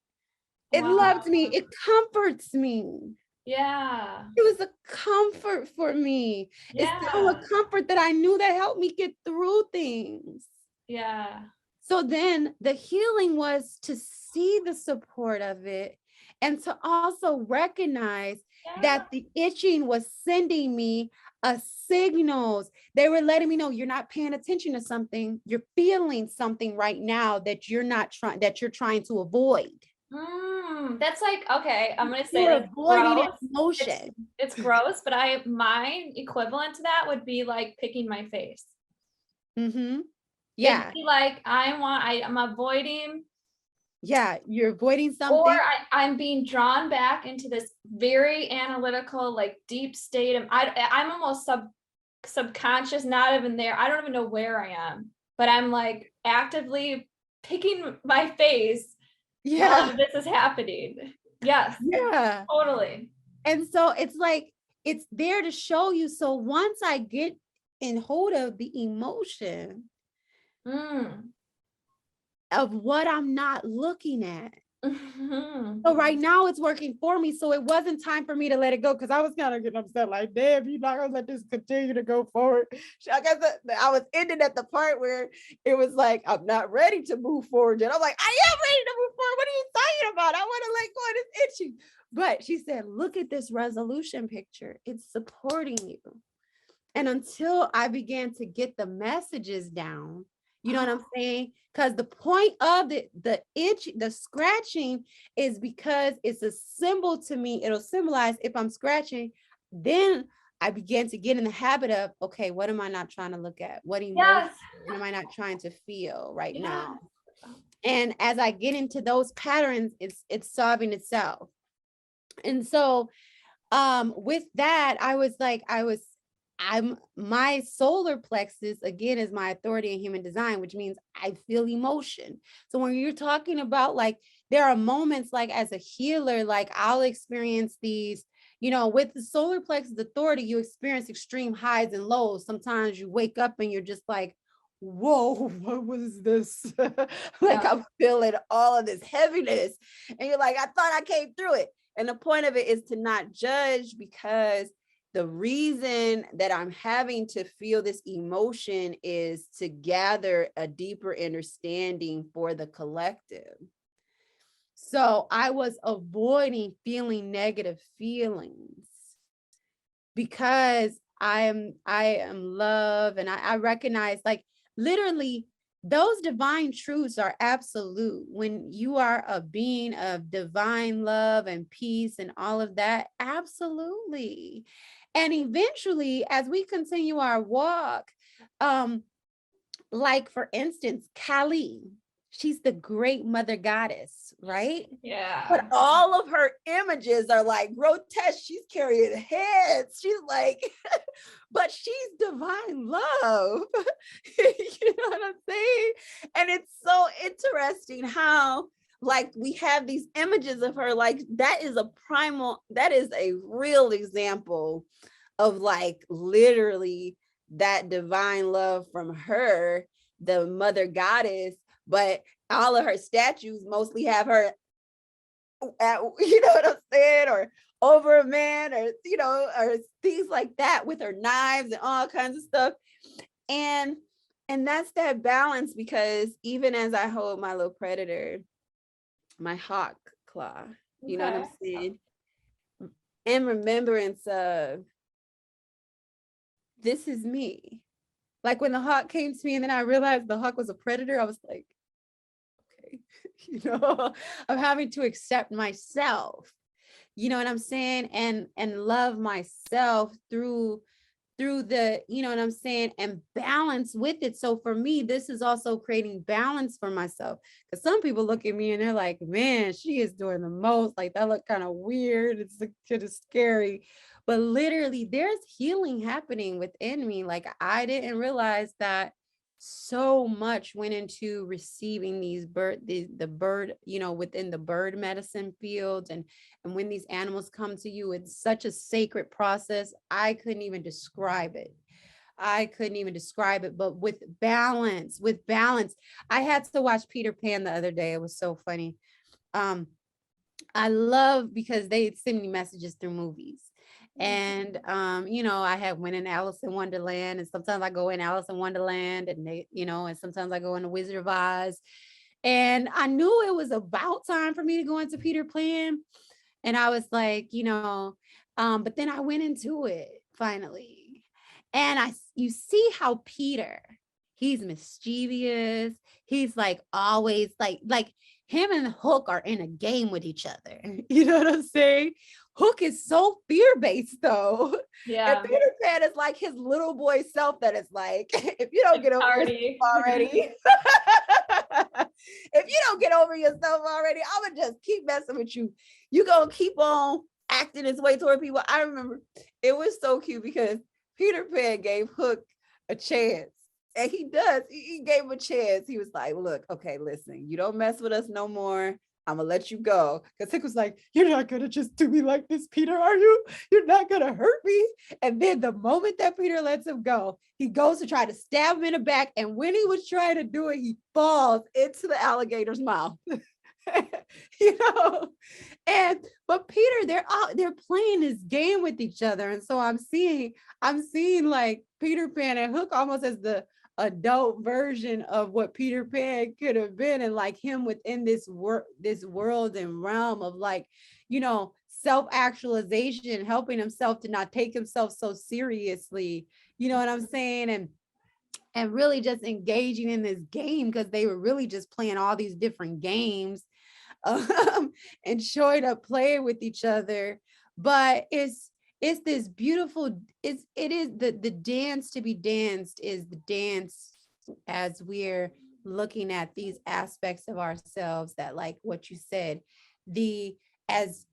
It Wow. loves me. It comforts me. Yeah. It was a comfort for me. It's still Yeah. a comfort that I knew that helped me get through things. Yeah. So then the healing was to see the support of it and to also recognize Yeah. that the itching was sending me a signals. They were letting me know you're not paying attention to something. You're feeling something right now that you're trying to avoid. That's like, okay, I'm gonna say You're that's avoiding an gross. It's emotion. it's gross, but my equivalent to that would be like picking my face. Mm-hmm. It'd Yeah. be like I'm avoiding, Yeah. You're avoiding or something. I'm being drawn back into this very analytical, like deep state of I'm almost subconscious, not even there. I don't even know where I am, but I'm like actively picking my face Yeah. while this is happening. Yes, Yeah. totally. And so it's like, it's there to show you. So once I get in hold of the emotion Mm. of what I'm not looking at. Mhm. So right now it's working for me. So it wasn't time for me to let it go because I was kind of getting upset, like, damn, you're not gonna let this continue to go forward. I guess I was ending at the part where it was like, I'm not ready to move forward yet. I'm like, I am ready to move forward. What are you talking about? I want to let go of this itching. But she said, look at this resolution picture. It's supporting you. And until I began to get the messages down, you know what I'm saying? Because the point of the itch, the scratching is because it's a symbol to me. It'll symbolize if I'm scratching, then I began to get in the habit of, okay, what am I not trying to look at? What emotion Yes. am I not trying to feel right Yeah. now? And as I get into those patterns, it's solving itself. And so with that, I'm my solar plexus again is my authority in human design, which means I feel emotion. So when you're talking about, like, there are moments, like, as a healer, like, I'll experience these, with the solar plexus authority, you experience extreme highs and lows. Sometimes you wake up and you're just like, whoa, what was this? Like, Yeah. I'm feeling all of this heaviness, and you're like, I thought I came through it. And the point of it is to not judge, because the reason that I'm having to feel this emotion is to gather a deeper understanding for the collective. So I was avoiding feeling negative feelings because I am love, and I recognize, like, literally those divine truths are absolute. When you are a being of divine love and peace and all of that, absolutely. And eventually, as we continue our walk, um like, for instance, Kali, she's the great mother goddess, right? But Yeah. all of her images are like grotesque. She's carrying heads. She's like, but she's divine love. You know what I'm saying? And it's so interesting how, like, we have these images of her, like, that is a real example of, like, literally that divine love from her, the mother goddess. But all of her statues mostly have her at, you know what I'm saying, or over a man, or or things like that, with her knives and all kinds of stuff. And that's that balance, because even as I hold my little predator, my hawk claw, you know what Okay. I'm saying, in remembrance of, this is me. Like, when the hawk came to me and then I realized the hawk was a predator, I was like, okay, I'm having to accept myself, you know what I'm saying, and love myself through the, you know what I'm saying, and balance with it. So for me, this is also creating balance for myself, because some people look at me and they're like, man, she is doing the most, like, that look kind of weird, it's kind of scary. But literally, there's healing happening within me. Like, I didn't realize that so much went into receiving the bird, within the bird medicine fields. And when these animals come to you, it's such a sacred process. I couldn't even describe it. But with balance, I had to watch Peter Pan the other day. It was so funny. Um, I love because they send me messages through movies. And I have went in Alice in Wonderland, and sometimes I go in Alice in Wonderland, and and sometimes I go in the Wizard of Oz. And I knew it was about time for me to go into Peter Pan. And I was like, but then I went into it finally. And you see how Peter, he's mischievous. He's like always like him and Hook are in a game with each other. You know what I'm saying? Hook is so fear-based though. And Yeah. Peter Pan is like his little boy self that is like, if you don't get over yourself already, if you don't get over yourself already, I'm gonna just keep messing with you. You gonna keep on acting his way toward people. I remember it was so cute because Peter Pan gave Hook a chance. And he does. He gave him a chance. He was like, look, okay, listen, you don't mess with us no more. I'm gonna let you go. Because Hook was like, you're not gonna just do me like this, Peter, are you? You're not gonna hurt me. And then the moment that Peter lets him go, he goes to try to stab him in the back. And when he was trying to do it, he falls into the alligator's mouth. But Peter, they're playing this game with each other. And so I'm seeing like Peter Pan and Hook almost as the adult version of what Peter Pan could have been, and like him within this world and realm of like, self-actualization, helping himself to not take himself so seriously. You know what I'm saying? And really just engaging in this game, because they were really just playing all these different games and showing up playing with each other. But it's this beautiful, it is the dance to be danced is the dance as we're looking at these aspects of ourselves that, like what you said, the as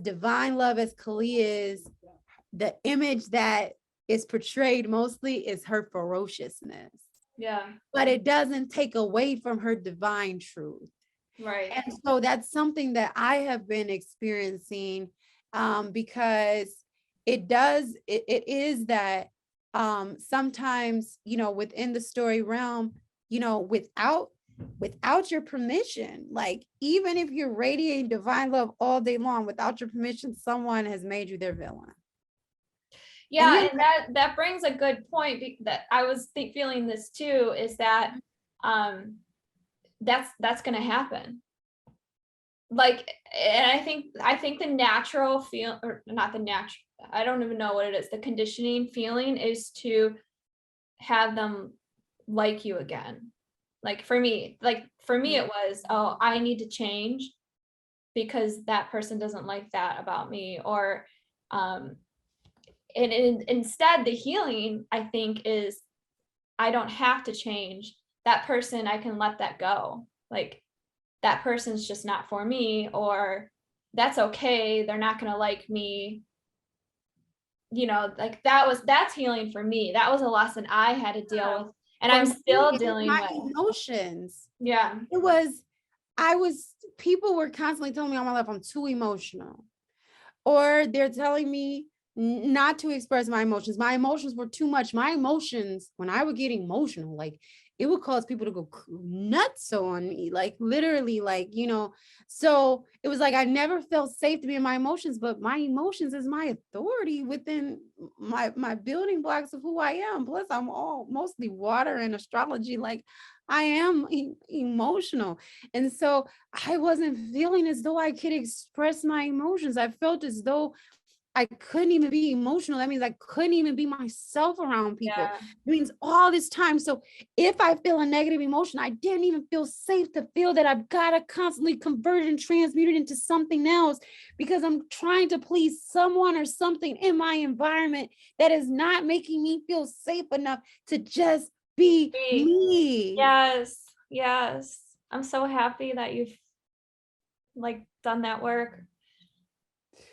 divine love as Kalia is, the image that is portrayed mostly is her ferociousness. Yeah. But it doesn't take away from her divine truth. Right. And so that's something that I have been experiencing, because it is that sometimes, within the story realm, without your permission, like even if you're radiating divine love all day long, without your permission, someone has made you their villain. Yeah, and that brings a good point that I was feeling this too, is that that's going to happen. Like, and I think the natural feel, or not the natural, I don't even know what it is, the conditioning feeling is to have them like you again. Like for me it was, oh, I need to change because that person doesn't like that about me. Or and instead the healing, I think, is I don't have to change that person. I can let that go. Like, that person's just not for me, or that's okay, they're not going to like me. Like that's healing for me. That was a lesson I had to deal with, and I'm still dealing my with emotions. Yeah. People were constantly telling me all my life I'm too emotional, or they're telling me not to express my emotions. My emotions were too much. My emotions, when I would get emotional, like it would cause people to go nuts on me, like literally, like, so it was like I never felt safe to be in my emotions, but my emotions is my authority within my building blocks of who I am. Plus, I'm all mostly water and astrology. Like, I am emotional. And so I wasn't feeling as though I could express my emotions. I felt as though I couldn't even be emotional. That means I couldn't even be myself around people. Yeah. It means all this time. So if I feel a negative emotion, I didn't even feel safe to feel that. I've got to constantly convert and transmute it into something else, because I'm trying to please someone or something in my environment that is not making me feel safe enough to just be me. Yes. I'm so happy that you've done that work.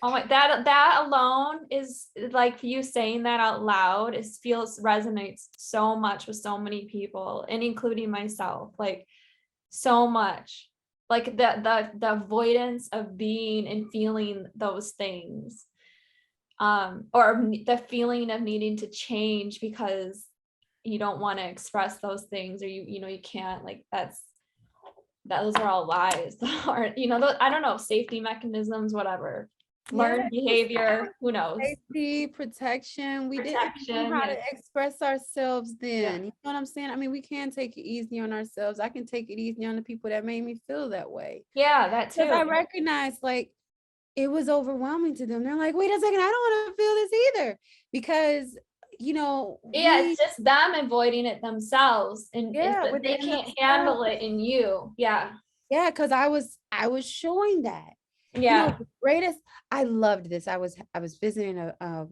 Oh my, that alone is like, you saying that out loud, resonates so much with so many people, and including myself, like so much, like the avoidance of being and feeling those things, or the feeling of needing to change because you don't want to express those things, or you can't, like those are all lies. Or, I don't know, safety mechanisms, whatever. Yeah, Learned behavior, who knows? safety, protection. We didn't know Protection, how yeah. to express ourselves Yeah. then. You know what I'm saying? I mean, we can take it easy on ourselves. I can take it easy on the people that made me feel that way. Yeah, that Because too. I recognize like it was overwhelming to them. They're like, wait a second, I don't want to feel this either. Because Yeah, we it's just them avoiding it themselves, and yeah, but they within can't themselves. handle it in you. Yeah. Yeah, because I was showing that. Yeah. The greatest, I loved this. I was visiting a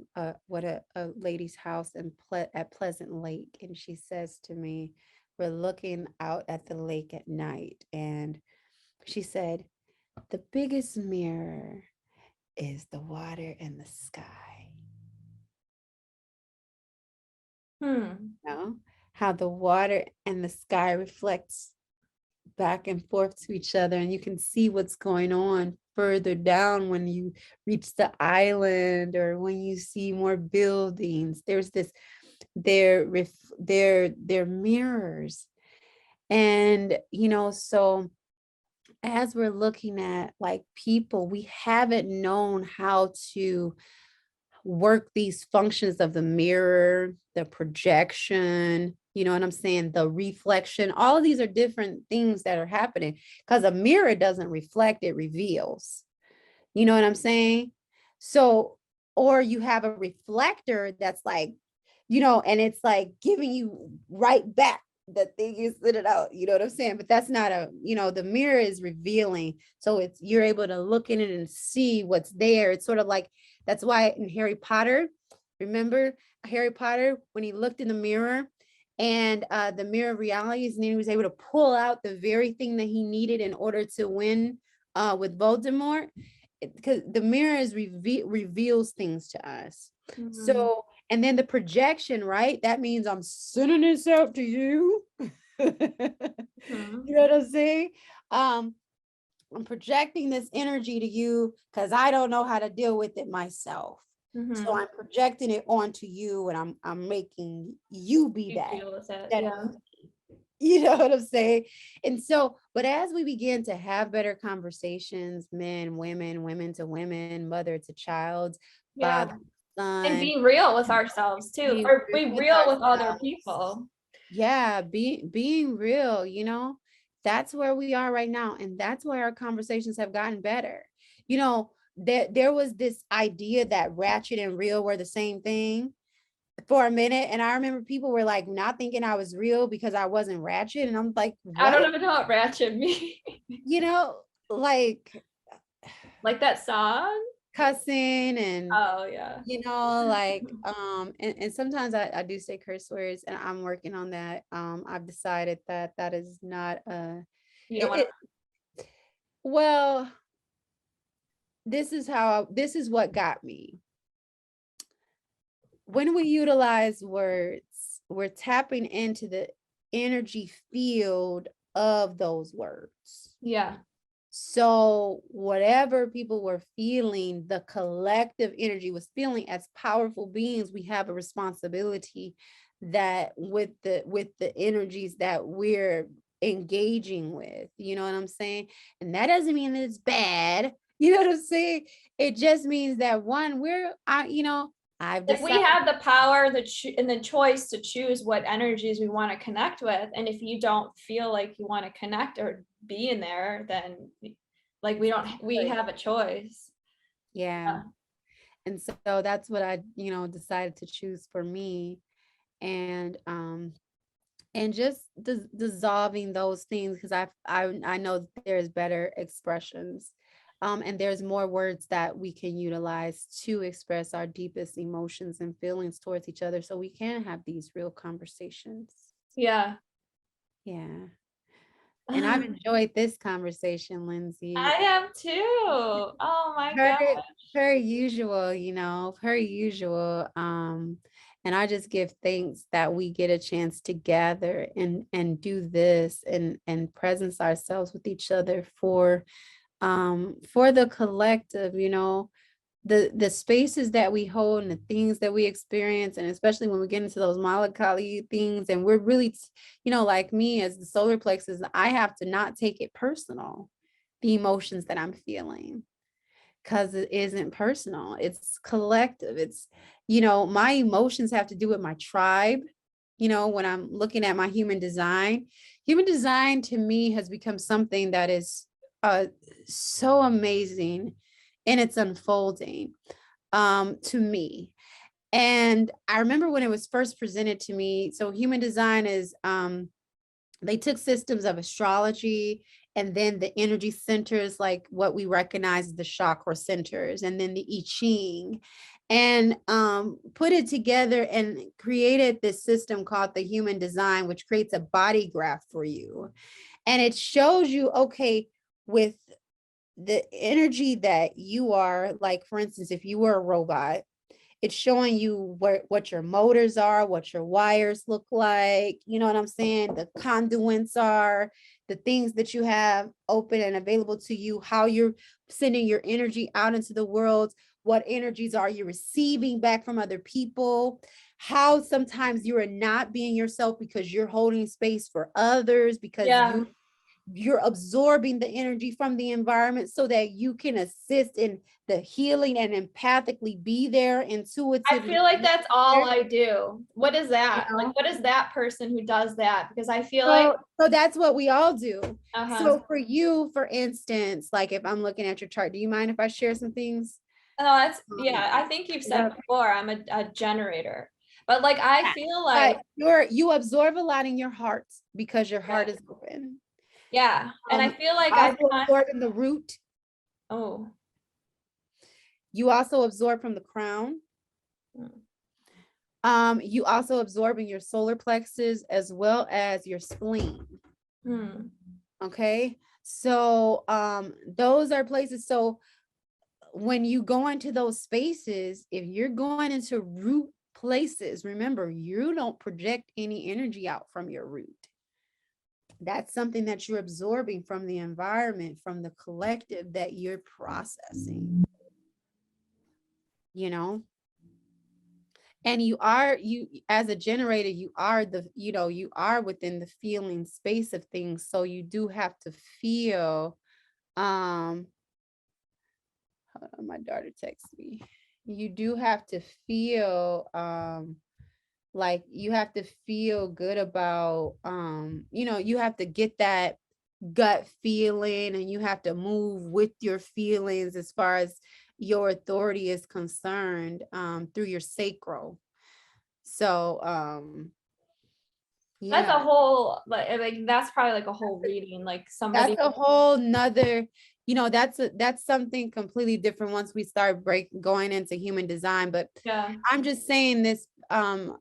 lady's house at Pleasant Lake, and she says to me, we're looking out at the lake at night, and she said, the biggest mirror is the water and the sky. You know how the water and the sky reflects back and forth to each other, and you can see what's going on further down when you reach the island or when you see more buildings. There's this they're mirrors. And so as we're looking at like people, we haven't known how to work these functions of the mirror, the projection, you know what I'm saying? The reflection, all of these are different things that are happening because a mirror doesn't reflect, it reveals. You know what I'm saying? So, or you have a reflector that's like, and it's like giving you right back the thing you sent it out. You know what I'm saying? But that's not the mirror is revealing. So you're able to look in it and see what's there. It's sort of like, that's why in Harry Potter, remember Harry Potter, when he looked in the mirror and the mirror of realities, and then he was able to pull out the very thing that he needed in order to win with Voldemort, because the mirror reveals things to us. Mhm. So, and then the projection, right? That means I'm sending this out to you. You Mhm. know what I'm saying? Um, I'm projecting this energy to you because I don't know how to deal with it myself. So Mhm. I'm projecting it onto you, and I'm making you be You that deal with it. instead of Yeah. you know what I'm saying? And so, but as we begin to have better conversations, men, women to women, mother to child, Yeah. father, And son, be real with ourselves too, being or real be with real with other ourselves. people. Yeah, being real, that's where we are right now. And that's why our conversations have gotten better. There was this idea that ratchet and real were the same thing for a minute. And I remember people were like not thinking I was real because I wasn't ratchet. And I'm like, I don't what? even know what ratchet means. You know, like Like that song? cussing and Oh yeah. and sometimes I do say curse words, and I'm working on that. I've decided that that is not You don't want it well, this is what got me. When we utilize words, we're tapping into the energy field of those words. yeah. So whatever people were feeling, the collective energy was feeling, as powerful beings, we have a responsibility that with the energies that we're engaging with, you know what I'm saying? And that doesn't mean that it's bad. You know what I'm saying? It just means that one, I've If we decided. have the power and the choice to choose what energies we want to connect with, and if you don't feel like you want to connect or be in there, then like we have a choice. Yeah. And so that's what I, decided to choose for me. And just dissolving those things, because I know there's better expressions, and there's more words that we can utilize to express our deepest emotions and feelings towards each other, so we can have these real conversations. Yeah. Yeah. And I've enjoyed this conversation, I Lindsay. have too. Oh my per God. per usual, per usual. And I just give thanks that we get a chance to gather and do this and presence ourselves with each other for the collective, the spaces that we hold and the things that we experience, and especially when we get into those melancholy things, and we're really, you know, like me as the solar plexus, I have to not take it personal, the emotions that I'm feeling, because it isn't personal, it's collective. It's, you know, my emotions have to do with my tribe. You know, when I'm looking at my human design to me has become something that is uh so amazing in its unfolding to me. And I remember when it was first presented to me. So human design is they took systems of astrology and then the energy centers, like what we recognize as the chakra centers, and then the I Ching, and put it together and created this system called the human design, which creates a body graph for you. And it shows you, okay, with the energy that you are, like, for instance, if you were a robot, it's showing you what your motors are, what your wires look like, you know what I'm saying? The conduits are, the things that you have open and available to you, how you're sending your energy out into the world, what energies are you receiving back from other people, how sometimes you are not being yourself because you're holding space for others, because Yeah. you're absorbing the energy from the environment so that you can assist in the healing and empathically be there I intuitively. feel like that's all There, I do. What is you that? Like, know? what is that person who does that? Because I feel like, So that's what we all do. uh-huh. So for you, for instance, like if I'm looking at your chart, do you mind if I share some things? Oh, that's, Um, yeah, I think you've is said that okay? before, I'm a generator. But like, I feel like, But you absorb a lot in your heart because your yeah, heart is open. yeah. And I feel like Also absorb in the root. oh, You also absorb from the crown. mm, You also absorb in your solar plexus as well as your spleen. hmm. Okay. So those are places. So when you go into those spaces, if you're going into root places, remember, you don't project any energy out from your root. That's something that you're absorbing from the environment, from the collective that you're processing, you know? And you as a generator, you are you are within the feeling space of things, so you do have to feel hold on, my daughter texts me. You do have to feel like you have to feel good about you have to get that gut feeling, and you have to move with your feelings as far as your authority is concerned through your sacral. So That's yeah, a whole, like that's probably like a whole reading, like that's somebody, a whole nother, that's something completely different once we start going into human design. But yeah, I'm just saying this on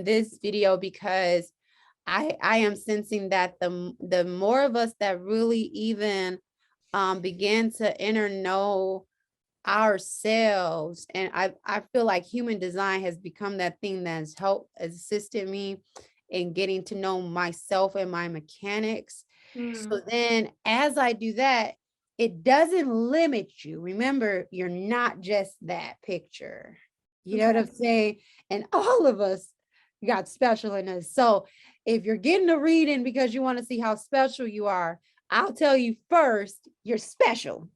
this video because I am sensing that the more of us that really even begin to know ourselves, and I feel like human design has become that thing that's has assisted me in getting to know myself and my mechanics. hmm. So then as I do that, it doesn't limit you. Remember, you're not just that picture. You know what I'm saying? And all of us got special in us. So if you're getting a reading because you want to see how special you are, I'll tell you first, you're special.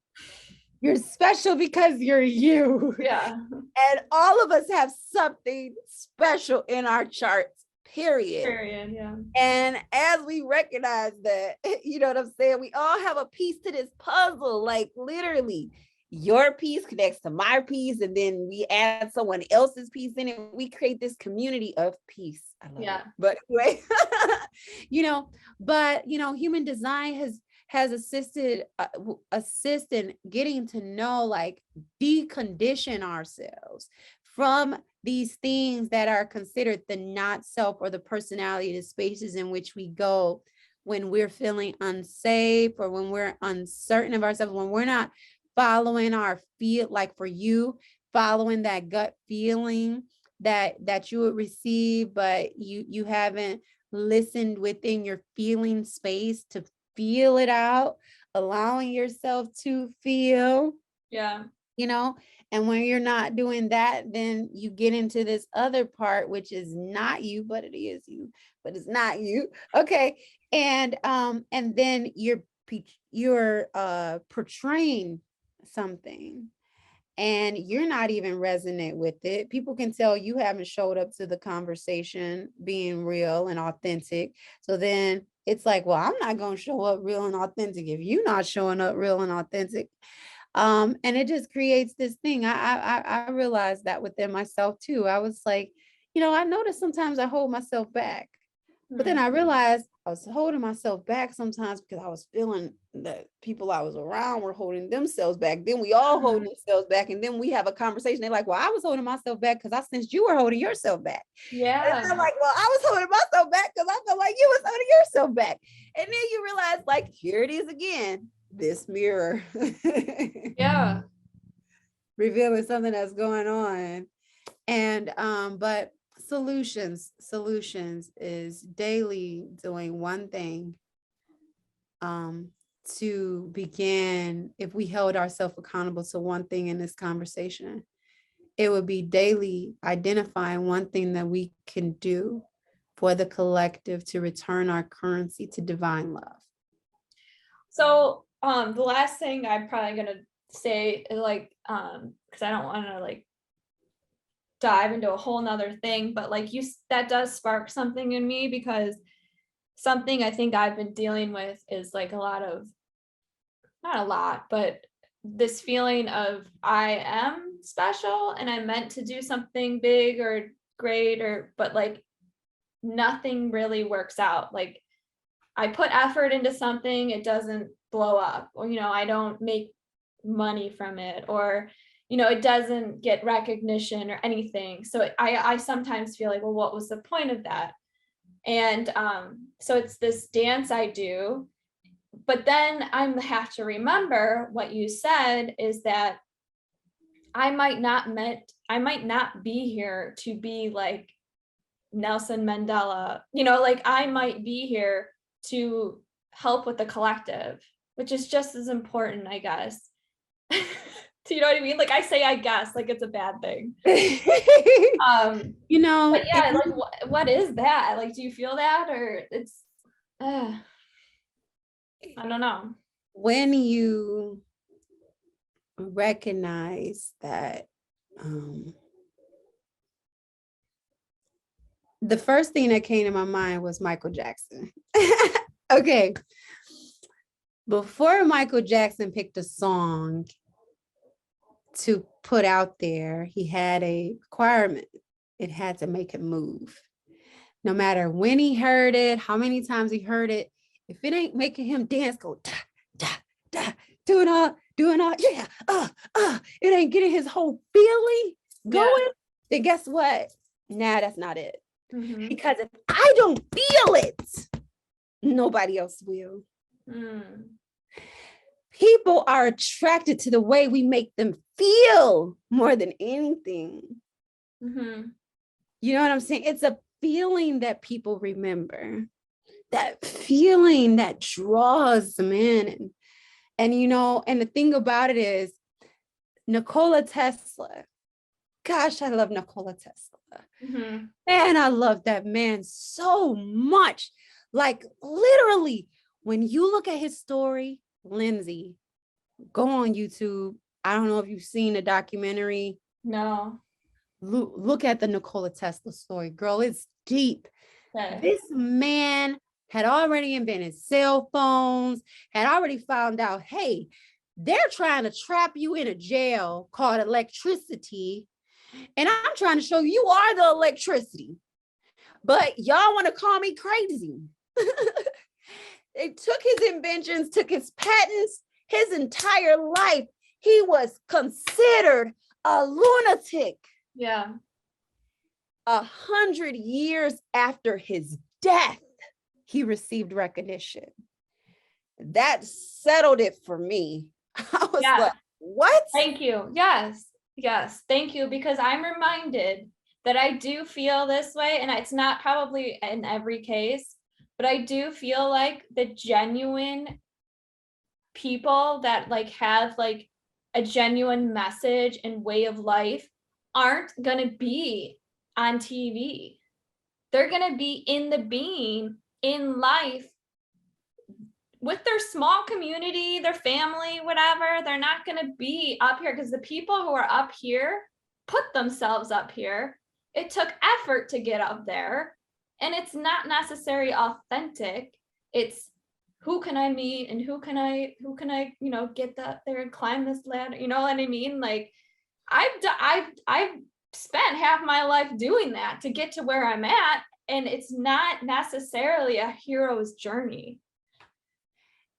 You're special because you're you. Yeah, And all of us have something special in our charts, period. period, yeah, And as we recognize that, you know what I'm saying? We all have a piece to this puzzle, like literally. Your piece connects to my piece, and then we add someone else's piece in it. We create this community of peace. I love yeah, it. But anyway, you know, human design has assisted assist in getting to know, like, decondition ourselves from these things that are considered the not self or the personality, the spaces in which we go when we're feeling unsafe or when we're uncertain of ourselves, when we're not following our feel, like for you, following that gut feeling that you would receive, but you haven't listened within your feeling space to feel it out, allowing yourself to feel, yeah, you know, And when you're not doing that, then you get into this other part, which is not you, but it is you, but it's not you. Okay. And then you're portraying something and you're not even resonant with it. People can tell you haven't showed up to the conversation being real and authentic. So then it's like, well, I'm not going to show up real and authentic if you're not showing up real and authentic. And it just creates this thing. I realized that within myself too. I was like, I noticed sometimes I hold myself back. But then I realized I was holding myself back sometimes because I was feeling that people I was around were holding themselves back. Then we all hold themselves back. And then we have a conversation. They're like, well, I was holding myself back because I sensed you were holding yourself back. Yeah. And I'm like, well, I was holding myself back because I felt like you was holding yourself back. And then you realize, like, here it is again, this mirror. Yeah. Revealing something that's going on. And but solutions is daily doing one thing to begin. If we held ourselves accountable to one thing in this conversation, it would be daily identifying one thing that we can do for the collective to return our currency to divine love. So the last thing I'm probably gonna say is like, because I don't want to like dive into a whole nother thing, but like that does spark something in me, because something I think I've been dealing with is like not a lot, but this feeling of I am special and I'm meant to do something big or great, but like nothing really works out. Like I put effort into something, it doesn't blow up, or I don't make money from it, or it doesn't get recognition or anything. So I sometimes feel like, well, what was the point of that? And so it's this dance I do, but then I have to remember what you said is that I might not be here to be like Nelson Mandela, like I might be here to help with the collective, which is just as important, I guess. Do you know what I mean? Like I say, I guess, like it's a bad thing. But yeah, like what is that? Like, do you feel that, or it's, I don't know. When you recognize that, the first thing that came to my mind was Michael Jackson. Okay. Before Michael Jackson picked a song to put out there, he had a requirement. It had to make him move. No matter when he heard it, how many times he heard it, if it ain't making him dance, go da, da, da, doing all, yeah, it ain't getting his whole feeling going, then guess what? Nah, that's not it. Mm-hmm. Because if I don't feel it, nobody else will. People are attracted to the way we make them feel more than anything. Mm-hmm. You know what I'm saying? It's a feeling that people remember, that feeling that draws them in. And and the thing about it is, Nikola Tesla, gosh, I love Nikola Tesla. Mm-hmm. Man, I love that man so much. Like literally, when you look at his story, Lindsay, go on YouTube. I don't know if you've seen the documentary. No. Look at the Nikola Tesla story, girl. It's deep. Okay. This man had already invented cell phones, had already found out, hey, they're trying to trap you in a jail called electricity. And I'm trying to show you are the electricity. But y'all want to call me crazy. They took his inventions, took his patents, his entire life. He was considered a lunatic. Yeah. 100 years after his death, he received recognition. That settled it for me. I was like, what? Thank you. Yes. Thank you. Because I'm reminded that I do feel this way, and it's not probably in every case, but I do feel like the genuine people that like have like a genuine message and way of life aren't going to be on TV. They're going to be in the being, in life, with their small community, their family, whatever. They're not going to be up here, because the people who are up here put themselves up here. It took effort to get up there, and it's not necessarily authentic. It's who can I meet and who can I, get there and climb this ladder. You know what I mean? Like I've spent half my life doing that to get to where I'm at, and it's not necessarily a hero's journey.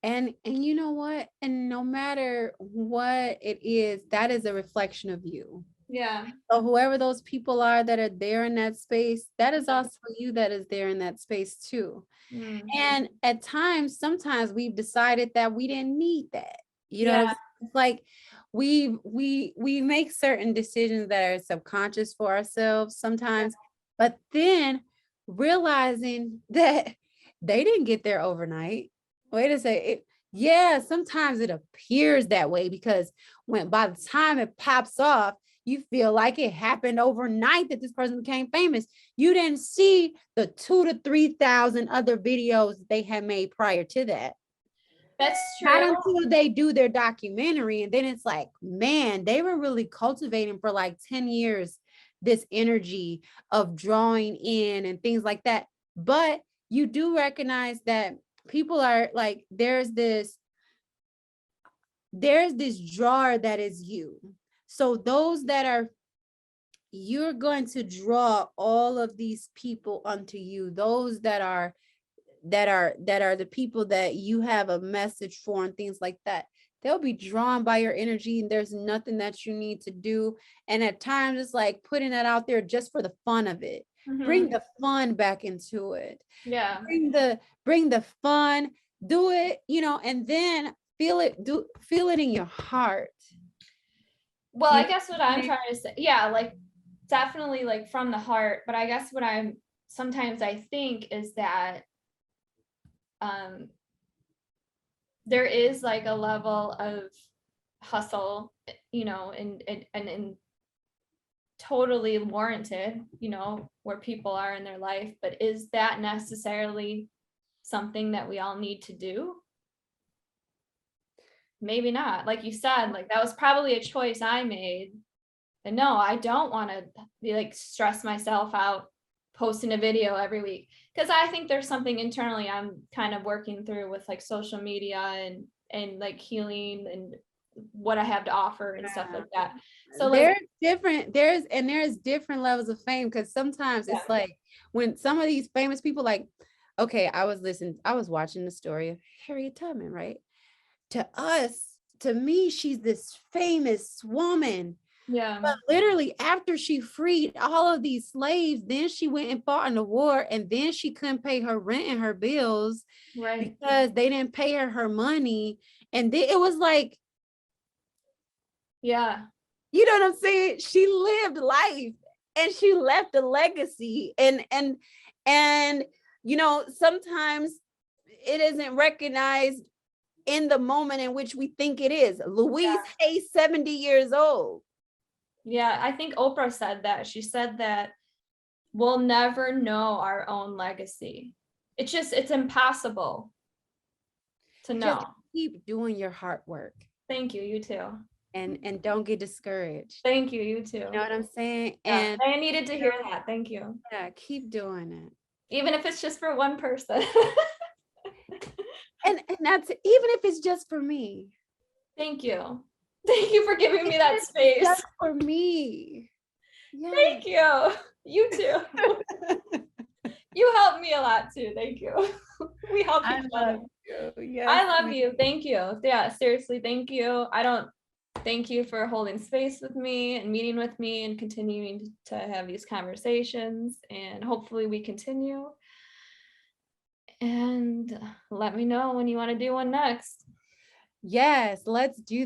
And you know what? And no matter what it is, that is a reflection of you. Yeah. So whoever those people are that are there in that space, that is also you that is there in that space too. Mm. And at times, sometimes we've decided that we didn't need that. You know what I'm Yeah. saying? It's like we make certain decisions that are subconscious for ourselves sometimes, but then realizing that they didn't get there overnight. Wait a second. Yeah, sometimes it appears that way because when by the time it pops off, you feel like it happened overnight that this person became famous. You didn't see the 2,000 to 3,000 other videos that they had made prior to that. That's Not true. until they do their documentary. And then it's like, man, they were really cultivating for like 10 years this energy of drawing in and things like that. But you do recognize that people are like, there's this drawer that is you. So those that are, you're going to draw all of these people unto you, those that are the people that you have a message for and things like that. They'll be drawn by your energy, and there's nothing that you need to do. And at times it's like putting that out there just for the fun of it. Mm-hmm. Bring the fun back into it. Yeah. Bring the fun, do it, and then feel it in your heart. Well, I guess what I'm trying to say, yeah, like definitely like from the heart, but I guess what I'm sometimes I think is that there is like a level of hustle, and totally warranted, where people are in their life, but is that necessarily something that we all need to do? Maybe not. Like you said, like that was probably a choice I made. And no, I don't want to be like stress myself out posting a video every week, because I think there's something internally I'm kind of working through with like social media and like healing and what I have to offer and stuff like that. So like there's different levels of fame, because sometimes it's like when some of these famous people, like, okay, I was watching the story of Harriet Tubman, right? To me, she's this famous woman. yeah, But literally after she freed all of these slaves, then she went and fought in the war, and then she couldn't pay her rent and her bills, right, because they didn't pay her money. And then it was like, yeah, you know what I'm saying? She lived life and she left a legacy. And sometimes it isn't recognized in the moment in which we think it is. Louise Hay, 70 years old. yeah. I think Oprah said that. She said that we'll never know our own legacy. It's impossible to know. Just keep doing your hard work. Thank you. You too. And don't get discouraged. Thank you. You too. You know what I'm saying? Yeah, And I needed to hear that. Thank you. yeah, keep doing it. Even if it's just for one person. And that's even if it's just for me. Thank you. Thank you for giving me that space. Just for me. Yeah. Thank you. You too. You helped me a lot too. Thank you. We help each other. Yes, I love you. Thank you. Yeah, seriously, thank you. Thank you for holding space with me and meeting with me and continuing to have these conversations, and hopefully we continue. And let me know when you want to do one next. Yes, let's do that.